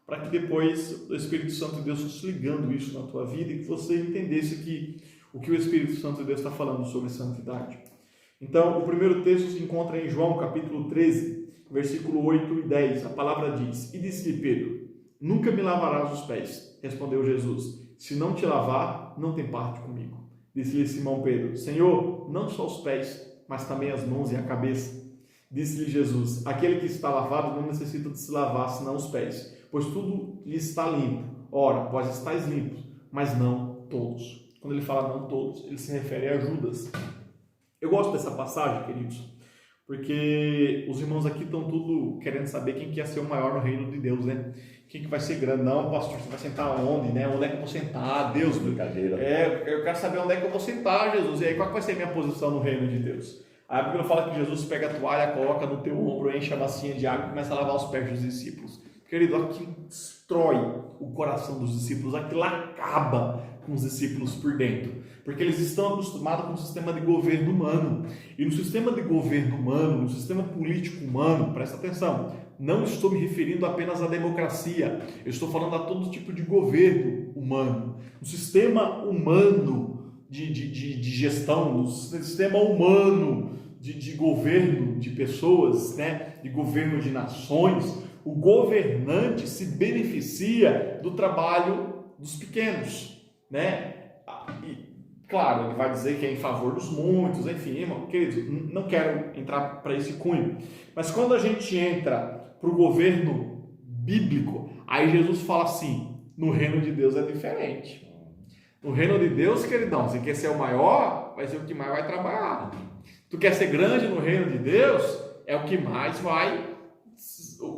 para que depois o Espírito Santo de Deus fosse ligando isso na tua vida e que você entendesse que o que o Espírito Santo de Deus está falando sobre santidade. Então, o primeiro texto se encontra em João, capítulo 13, versículo 8 e 10. A palavra diz: E disse-lhe Pedro: Nunca me lavarás os pés. Respondeu Jesus: Se não te lavar, não tem parte comigo. Disse-lhe Simão Pedro: Senhor, não só os pés, mas também as mãos e a cabeça. Disse-lhe Jesus: Aquele que está lavado não necessita de se lavar, senão os pés, pois tudo lhe está limpo. Ora, vós estáis limpos, mas não todos. Quando ele fala não todos, ele se refere a Judas. Eu gosto dessa passagem, queridos, porque os irmãos aqui estão tudo querendo saber quem que ia ser o maior no reino de Deus, né? Quem que vai ser grande? Não, pastor, você vai sentar onde, né? Onde é que eu vou sentar? Deus, brincadeira. Eu quero saber onde é que eu vou sentar, Jesus. E aí, qual que vai ser a minha posição no reino de Deus? A Bíblia fala que Jesus pega a toalha, coloca no teu ombro, enche a bacinha de água e começa a lavar os pés dos discípulos. Querido, aquilo destrói o coração dos discípulos, aquilo acaba com os discípulos por dentro, porque eles estão acostumados com o sistema de governo humano, e no sistema de governo humano, no sistema político humano, presta atenção, não estou me referindo apenas à democracia, eu estou falando a todo tipo de governo humano, no sistema humano de gestão, no sistema humano de governo de pessoas, né, de governo de nações. O governante se beneficia do trabalho dos pequenos, né? E, claro, ele vai dizer que é em favor dos muitos, enfim, irmão, queridos, não quero entrar para esse cunho. Mas quando a gente entra para o governo bíblico, aí Jesus fala assim: no reino de Deus é diferente. No reino de Deus, queridão, você quer ser o maior, vai ser o que mais vai trabalhar. Tu quer ser grande no reino de Deus, é o que mais vai...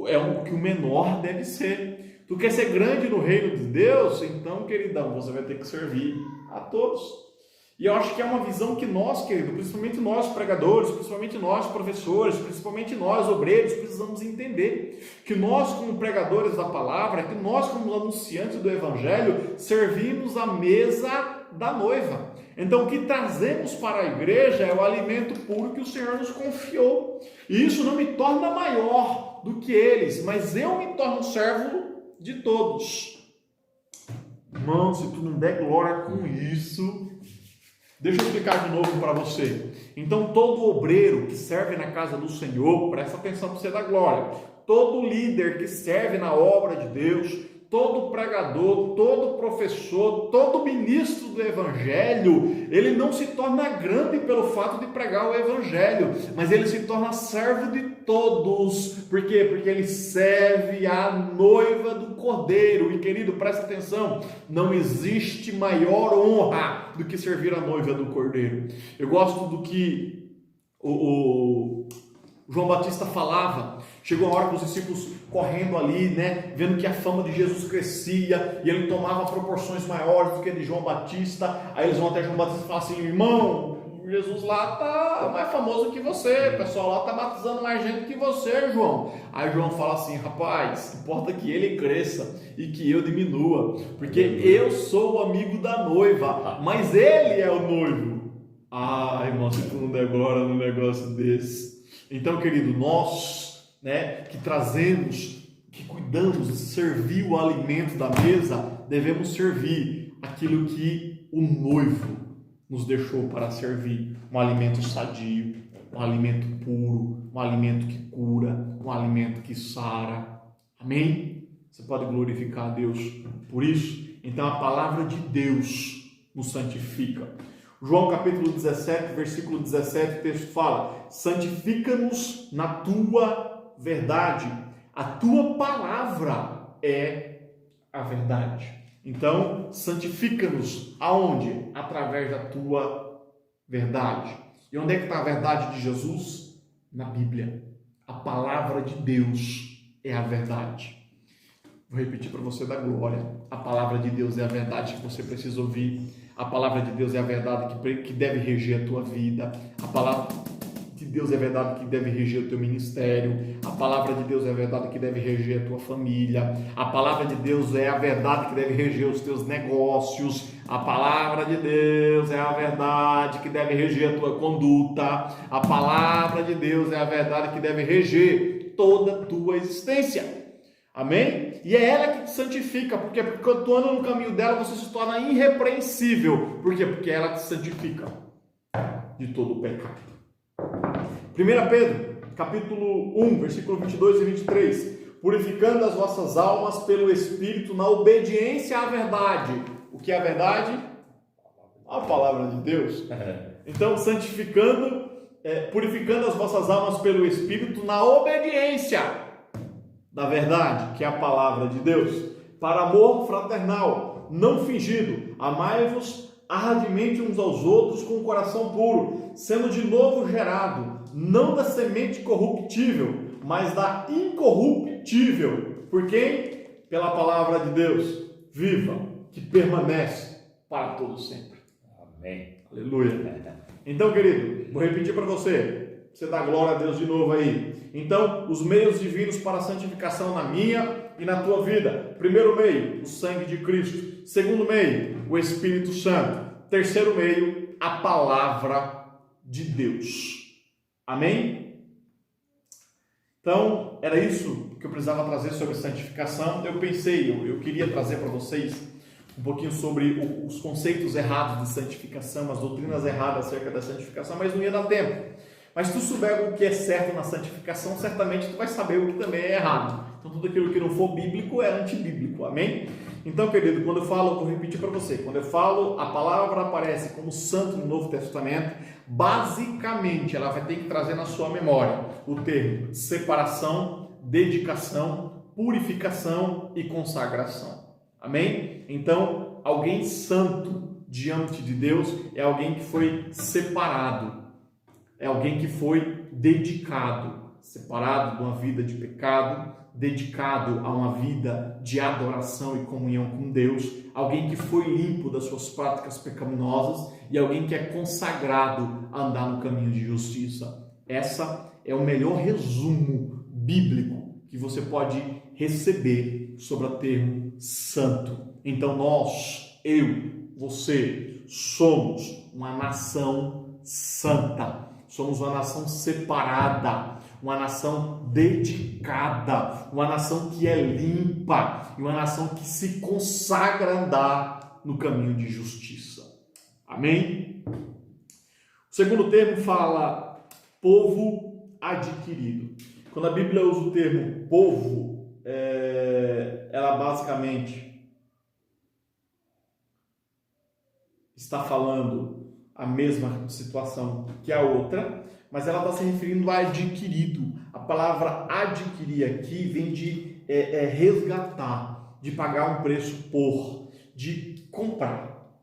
é o que o menor deve ser. Tu quer ser grande no reino de Deus? Então, queridão, você vai ter que servir a todos. E eu acho que é uma visão que nós, querido, principalmente nós pregadores, principalmente nós professores, principalmente nós obreiros, precisamos entender que nós, como pregadores da palavra, que nós, como anunciantes do evangelho, servimos a mesa da noiva. Então, o que trazemos para a igreja é o alimento puro que o Senhor nos confiou. E isso não me torna maior do que eles, mas eu me torno servo de todos. Irmão, se tu não der glória com isso, deixa eu explicar de novo para você. Então, todo obreiro que serve na casa do Senhor, presta atenção para você dar glória. Todo líder que serve na obra de Deus, todo pregador, todo professor, todo ministro do evangelho, ele não se torna grande pelo fato de pregar o evangelho, mas ele se torna servo de todos. Por quê? Porque ele serve a noiva do Cordeiro. E, querido, presta atenção, não existe maior honra do que servir a noiva do Cordeiro. Eu gosto do que o João Batista falava. Chegou a hora que os discípulos correndo ali, né, vendo que a fama de Jesus crescia e ele tomava proporções maiores do que a de João Batista. Aí eles vão até João Batista e falam assim: irmão, Jesus lá tá mais famoso que você, o pessoal lá tá batizando mais gente que você, João. Aí João fala assim: rapaz, importa que ele cresça e que eu diminua, porque eu sou o amigo da noiva, mas ele é o noivo. Ai, irmão, se tu não der glória num negócio desse. Então, querido, nós, né, que trazemos, que cuidamos de servir o alimento da mesa, devemos servir aquilo que o noivo nos deixou para servir um alimento sadio, um alimento puro, um alimento que cura, um alimento que sara. Amém? Você pode glorificar a Deus por isso? Então a palavra de Deus nos santifica. João capítulo 17, versículo 17, o texto fala: santifica-nos na tua verdade. A tua palavra é a verdade. Então, santifica-nos aonde? Através da tua verdade. E onde é que está a verdade de Jesus? Na Bíblia. A palavra de Deus é a verdade. Vou repetir para você da glória. A palavra de Deus é a verdade que você precisa ouvir. A palavra de Deus é a verdade que deve reger a tua vida. A palavra de Deus é a verdade que deve reger o teu ministério. A palavra de Deus é a verdade que deve reger a tua família. A palavra de Deus é a verdade que deve reger os teus negócios. A palavra de Deus é a verdade que deve reger a tua conduta. A palavra de Deus é a verdade que deve reger toda a tua existência. Amém? E é ela que te santifica, porque quando tu anda no caminho dela, você se torna irrepreensível. Por quê? Porque ela te santifica de todo o pecado. 1 Pedro, capítulo 1, versículo 22 e 23. Purificando as vossas almas pelo Espírito na obediência à verdade. O que é a verdade? A palavra de Deus. Então, purificando as vossas almas pelo Espírito na obediência da verdade, que é a palavra de Deus, para amor fraternal, não fingido, amai-vos ardentemente uns aos outros com o coração puro, sendo de novo gerado, não da semente corruptível, mas da incorruptível. Por quem? Pela palavra de Deus, viva, que permanece para todo sempre. Amém. Aleluia. Então, querido, vou repetir para você dá glória a Deus de novo aí. Então, os meios divinos para a santificação na minha e na tua vida. Primeiro meio, o sangue de Cristo. Segundo meio, o Espírito Santo. Terceiro meio, a palavra de Deus. Amém? Então, era isso que eu precisava trazer sobre santificação. Eu queria trazer para vocês um pouquinho sobre os conceitos errados de santificação, as doutrinas erradas acerca da santificação, mas não ia dar tempo. Mas se tu souber o que é certo na santificação, certamente tu vai saber o que também é errado. Então tudo aquilo que não for bíblico é antibíblico, amém? Então, querido, quando eu falo, vou repetir para você, quando eu falo, a palavra aparece como santo no Novo Testamento, basicamente ela vai ter que trazer na sua memória o termo separação, dedicação, purificação e consagração, amém? Então, alguém santo diante de Deus é alguém que foi separado. É alguém que foi dedicado, separado de uma vida de pecado, dedicado a uma vida de adoração e comunhão com Deus, alguém que foi limpo das suas práticas pecaminosas e alguém que é consagrado a andar no caminho de justiça. Essa é o melhor resumo bíblico que você pode receber sobre o termo santo. Então você, somos uma nação santa. Somos uma nação separada, uma nação dedicada, uma nação que é limpa e uma nação que se consagra a andar no caminho de justiça. Amém? O segundo termo fala povo adquirido. Quando a Bíblia usa o termo povo, ela basicamente está falando a mesma situação que a outra, mas ela está se referindo a adquirido. A palavra adquirir aqui vem de resgatar, de pagar um preço por, de comprar.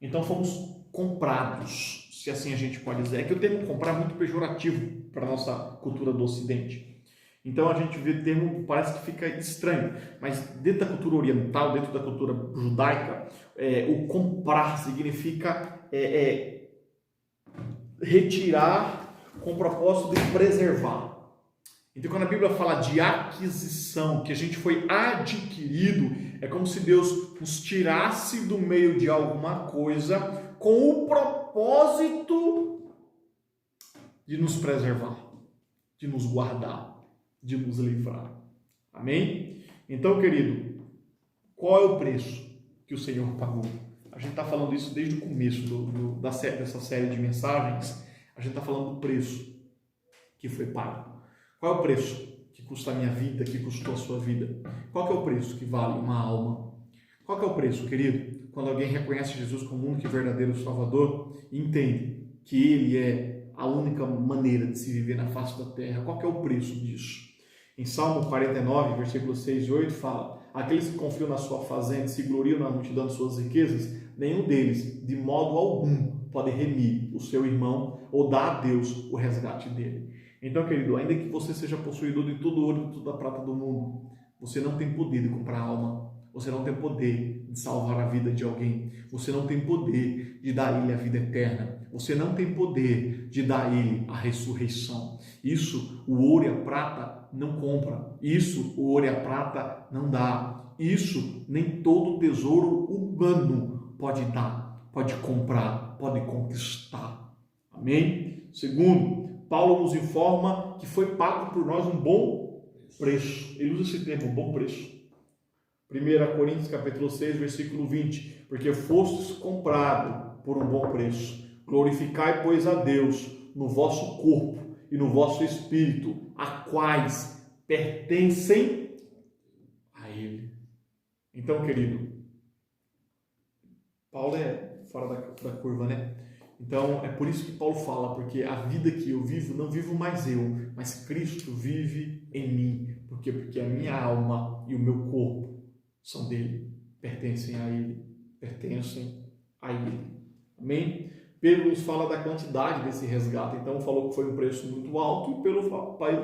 Então fomos comprados, se assim a gente pode dizer. É que o termo comprar é muito pejorativo para a nossa cultura do Ocidente. Então a gente vê o termo, parece que fica estranho, mas dentro da cultura oriental, dentro da cultura judaica, o comprar significa retirar com o propósito de preservar. Então quando a Bíblia fala de aquisição, que a gente foi adquirido, é como se Deus nos tirasse do meio de alguma coisa com o propósito de nos preservar, de nos guardar, de nos livrar. Amém? Então, querido, qual é o preço que o Senhor pagou? A gente está falando isso desde o começo dessa série de mensagens. A gente está falando do preço que foi pago. Qual é o preço que custa a minha vida, que custou a sua vida? Qual que é o preço que vale uma alma? Qual que é o preço, querido? Quando alguém reconhece Jesus como o único e verdadeiro Salvador e entende que Ele é a única maneira de se viver na face da terra. Qual que é o preço disso? Em Salmo 49, versículos 6 e 8, fala: aqueles que confiam na sua fazenda, se gloriam na multidão de suas riquezas, nenhum deles, de modo algum, pode remir o seu irmão ou dar a Deus o resgate dele. Então, querido, ainda que você seja possuidor de todo o ouro e toda a prata do mundo, você não tem poder de comprar a alma. Você não tem poder de salvar a vida de alguém. Você não tem poder de dar a ele a vida eterna. Você não tem poder de dar a ele a ressurreição. Isso o ouro e a prata não compra. Isso o ouro e a prata não dá. Isso nem todo tesouro humano pode dar, pode comprar, pode conquistar. Amém? Segundo, Paulo nos informa que foi pago por nós um bom preço. Ele usa esse termo, bom preço. 1 Coríntios capítulo 6, versículo 20, porque fostes comprado por um bom preço. Glorificai, pois, a Deus no vosso corpo e no vosso espírito, a quais pertencem a Ele. Então, querido, Paulo é fora da curva, né? Então, é por isso que Paulo fala, porque a vida que eu vivo, não vivo mais eu, mas Cristo vive em mim. Por quê? Porque a minha alma e o meu corpo são dele, pertencem a ele, pertencem a ele. Amém? Pedro nos fala da quantidade desse resgate, então falou que foi um preço muito alto, e Pedro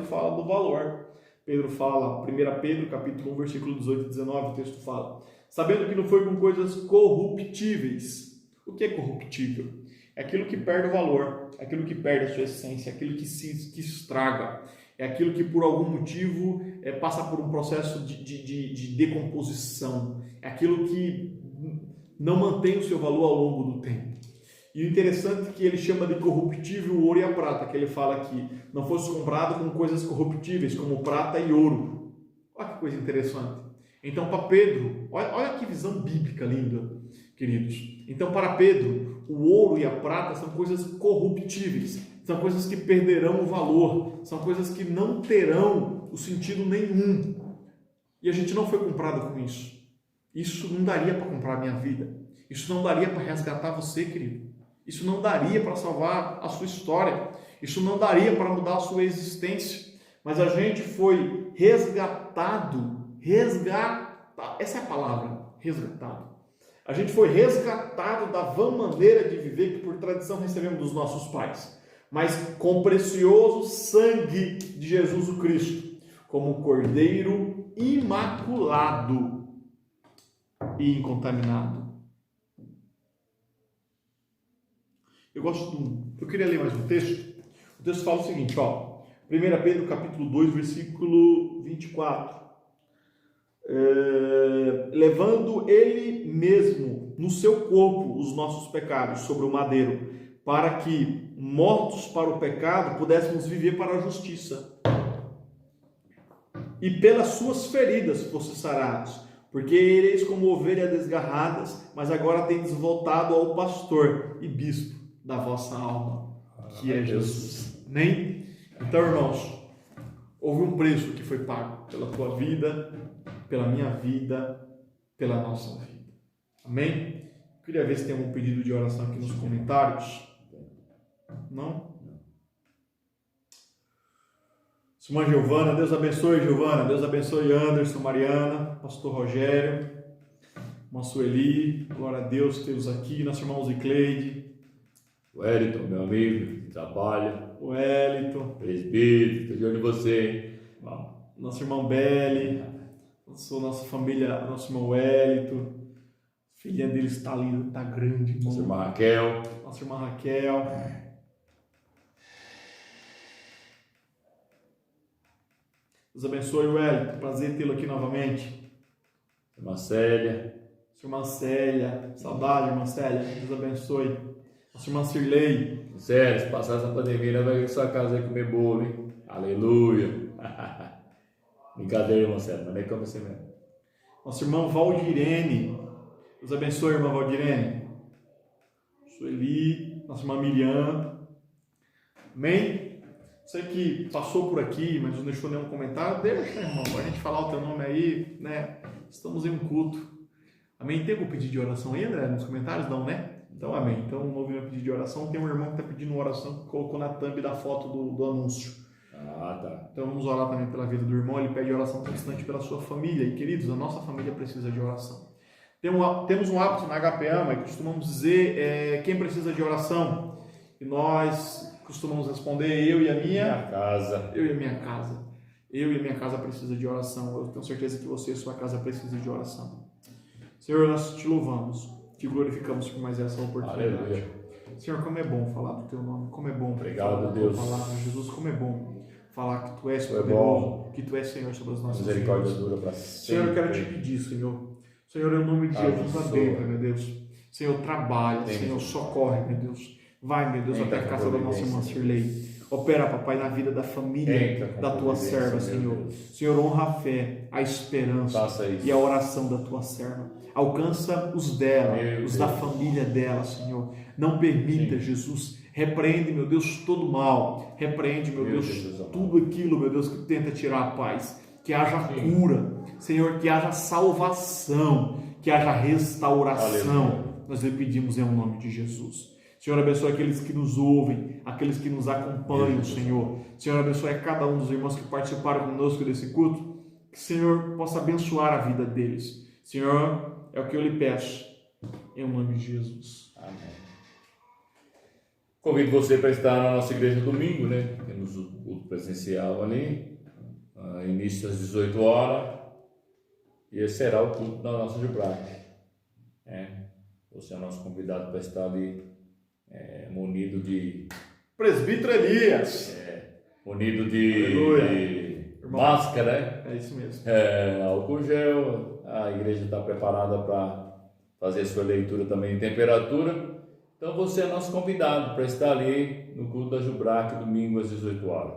fala do valor. Pedro fala, 1 Pedro capítulo 1, versículo 18 e 19, o texto fala: sabendo que não foi com coisas corruptíveis. O que é corruptível? É aquilo que perde o valor, é aquilo que perde a sua essência, é aquilo que estraga. É aquilo que por algum motivo passa por um processo de decomposição. É aquilo que não mantém o seu valor ao longo do tempo. E o interessante é que ele chama de corruptível o ouro e a prata, que ele fala que não fosse comprado com coisas corruptíveis, como prata e ouro. Olha que coisa interessante. Então, para Pedro, olha que visão bíblica linda, queridos. Então, para Pedro, o ouro e a prata são coisas corruptíveis. São coisas que perderão o valor, são coisas que não terão o sentido nenhum. E a gente não foi comprado com isso. Isso não daria para comprar a minha vida. Isso não daria para resgatar você, querido. Isso não daria para salvar a sua história. Isso não daria para mudar a sua existência. Mas a gente foi resgatado. Essa é a palavra, resgatado. A gente foi resgatado da vã maneira de viver que por tradição recebemos dos nossos pais, mas com o precioso sangue de Jesus o Cristo, como Cordeiro imaculado e incontaminado. Eu queria ler mais um texto. O texto fala o seguinte, 1 Pedro capítulo 2, versículo 24. Levando ele mesmo no seu corpo os nossos pecados sobre o madeiro, para que, mortos para o pecado, pudéssemos viver para a justiça. E pelas suas feridas fosse sarados, porque ereis como ovelhas desgarradas, mas agora tendes voltado ao pastor e bispo da vossa alma, que é Jesus. Nem? Então, irmãos, houve um preço que foi pago pela tua vida, pela minha vida, pela nossa vida. Amém? Eu queria ver se tem algum pedido de oração aqui nos comentários. Não? Irmã Giovana, Deus abençoe Giovana, Deus abençoe Anderson, Mariana, Pastor Rogério, irmã Sueli, glória a Deus tê-los aqui, nosso irmão Zicleide. O Wellington, meu amigo, que trabalha. O Wellington. Presbítero, estou de olho em você. Nosso irmão Beli, nossa família, nosso irmão Wellington. A filhinha dele está linda, está grande. Irmão. Nossa irmã Raquel. Nossa irmã Raquel. Deus abençoe, Wellington. Prazer tê-lo aqui novamente. Irmã Célia. Irmã Célia. Saudade, irmã Célia. Deus abençoe. Nossa irmã Cirlei. Sério, se passar essa pandemia, vai vir à sua casa aí comer bolo, hein? Aleluia. Brincadeira, irmã Célia. Mas nem como você mesmo. Nossa irmã Valdirene. Deus abençoe, irmã Valdirene. Sueli, nossa irmã Miriam. Amém? Você que passou por aqui, mas não deixou nenhum comentário, deixa, irmão, para a gente falar o teu nome aí, né? Estamos em um culto. Amém? Tem algum pedido de oração aí, André, nos comentários? Não, né? Então, amém. Então, não houve um pedido de oração. Tem um irmão que está pedindo uma oração que colocou na thumb da foto do anúncio. Ah, tá. Então, vamos orar também pela vida do irmão. Ele pede oração constante pela sua família. E, queridos, a nossa família precisa de oração. Temos um hábito na HP Ama e costumamos dizer quem precisa de oração. E nós costumamos responder eu e a minha casa. Eu e a minha casa. Eu e a minha casa precisa de oração. Eu tenho certeza que você e a sua casa precisam de oração. Senhor, nós te louvamos, te glorificamos por mais essa oportunidade. Aleluia. Senhor, como é bom falar do teu nome, como é bom Obrigado, falar da Deus. tua palavra. Jesus, como é bom falar que tu és Tu é poderoso, bom. que tu és Senhor sobre as nossas Misericórdia vidas. dura para Senhor, eu quero te pedir, Senhor. Senhor, em nome de Jesus, Abençoa. abençoa, meu Deus. Senhor, trabalha, Tem. Senhor, socorre, meu Deus. Vai, meu Deus, Entra até a com casa da nossa irmã providência. Sirlei. Opera, papai, na vida da família Entra com da tua providência, serva, meu Senhor. Deus. Senhor, honra a fé, a esperança Faça isso. e a oração da tua serva. Alcança os dela, Meu os Deus. da família dela, Senhor. Não permita, Sim. Jesus. Repreende, meu Deus, todo mal. Repreende, meu Deus, Jesus amado. tudo aquilo, meu Deus, que tenta tirar a paz. Que haja Sim. cura, Senhor, que haja salvação, que haja restauração. Aleluia. Nós lhe pedimos em nome de Jesus. Senhor, abençoe aqueles que nos ouvem, aqueles que nos acompanham, Jesus. Senhor. Senhor, abençoe a cada um dos irmãos que participaram conosco desse culto. Que o Senhor possa abençoar a vida deles. Senhor, é o que eu lhe peço, em nome de Jesus. Amém. Convido você para estar na nossa igreja domingo, né? Temos o culto presencial ali, início às 18 horas, e esse será o culto da nossa Jubrac. Você é nosso convidado para estar ali, munido de Presbítero Elias. munido de Aleluia. máscara, É isso mesmo. álcool gel. A igreja está preparada para fazer a sua leitura também em temperatura. Então você é nosso convidado para estar ali no culto da Jubrac, domingo às 18 horas.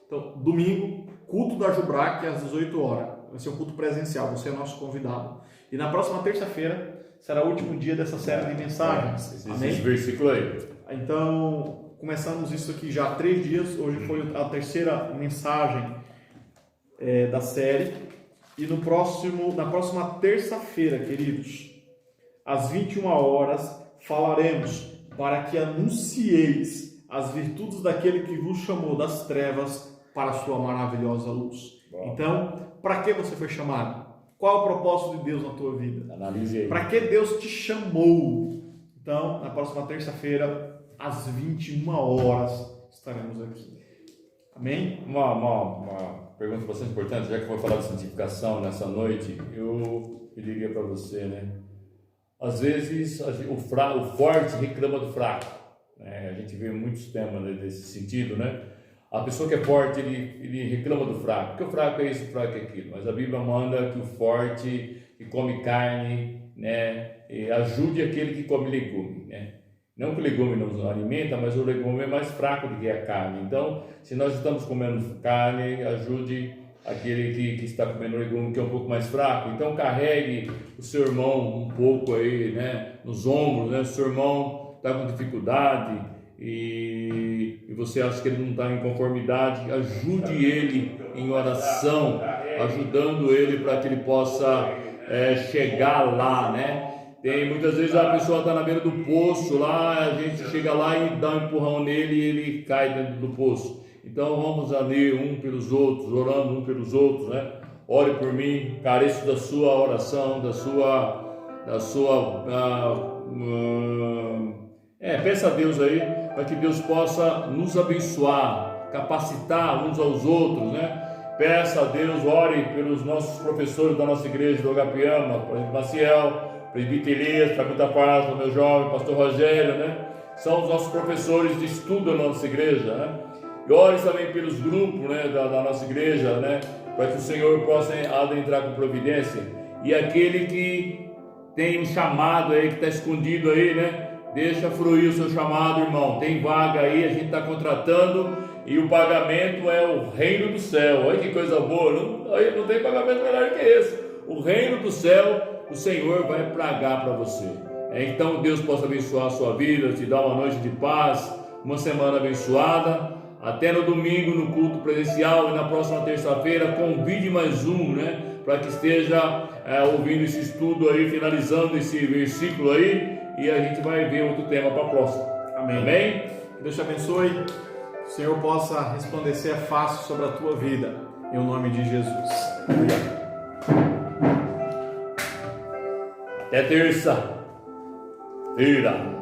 Então, domingo, culto da Jubrac às 18 horas. Vai ser um culto presencial, você é nosso convidado. E na próxima terça-feira será o último dia dessa série de mensagens. Amém? Esse versículo aí. Então, começamos isso aqui já há 3 dias. Hoje foi a terceira mensagem da série. E na próxima terça-feira, queridos, às 21 horas, falaremos para que anuncieis as virtudes daquele que vos chamou das trevas para a sua maravilhosa luz. Bom. Então, para que você foi chamado? Qual é o propósito de Deus na tua vida? Analise aí. Para que Deus te chamou? Então, na próxima terça-feira, às 21 horas, estaremos aqui. Amém? Uma pergunta bastante importante, já que vou falar de santificação nessa noite, eu pediria para você, né? Às vezes o forte reclama do fraco, né? A gente vê muitos temas nesse sentido, né? A pessoa que é forte, ele reclama do fraco, porque o fraco é isso, o fraco é aquilo, mas a Bíblia manda que o forte que come carne, né, ajude aquele que come legume, né? Não que o legume não nos alimenta, mas o legume é mais fraco do que a carne. Então, se nós estamos comendo carne, ajude aquele que está comendo legume que é um pouco mais fraco. Então, carregue o seu irmão um pouco aí, né, nos ombros, né? O seu irmão está com dificuldade e você acha que ele não está em conformidade, ajude ele em oração, ajudando ele para que ele possa chegar lá, né? Tem muitas vezes a pessoa está na beira do poço lá, a gente chega lá e dá um empurrão nele e ele cai dentro do poço. Então vamos ali um pelos outros, orando um pelos outros, né? Ore por mim, careço da sua oração, peça a Deus aí para que Deus possa nos abençoar, capacitar uns aos outros, né? Peça a Deus, ore pelos nossos professores da nossa igreja do HP Ama, por exemplo, Maciel, presbítero Elias, Faculta Paz, meu jovem, pastor Rogério, né? São os nossos professores de estudo da nossa igreja, né? E ore também pelos grupos, né, da nossa igreja, né? Para que o Senhor possa adentrar com providência. E aquele que tem um chamado aí, que está escondido aí, né? Deixa fluir o seu chamado, irmão. Tem vaga aí, a gente está contratando e o pagamento é o reino do céu. Olha que coisa boa, não tem pagamento melhor que esse. O reino do céu, o Senhor vai pagar para você. Então Deus possa abençoar a sua vida, te dar uma noite de paz, uma semana abençoada. Até no domingo no culto presencial e na próxima terça-feira convide mais um, para que esteja ouvindo esse estudo aí, finalizando esse versículo aí, e a gente vai ver outro tema para a próxima. Amém. Amém? Que Deus te abençoe. Que o Senhor possa resplandecer a face sobre a tua vida, em nome de Jesus. Até terça-feira.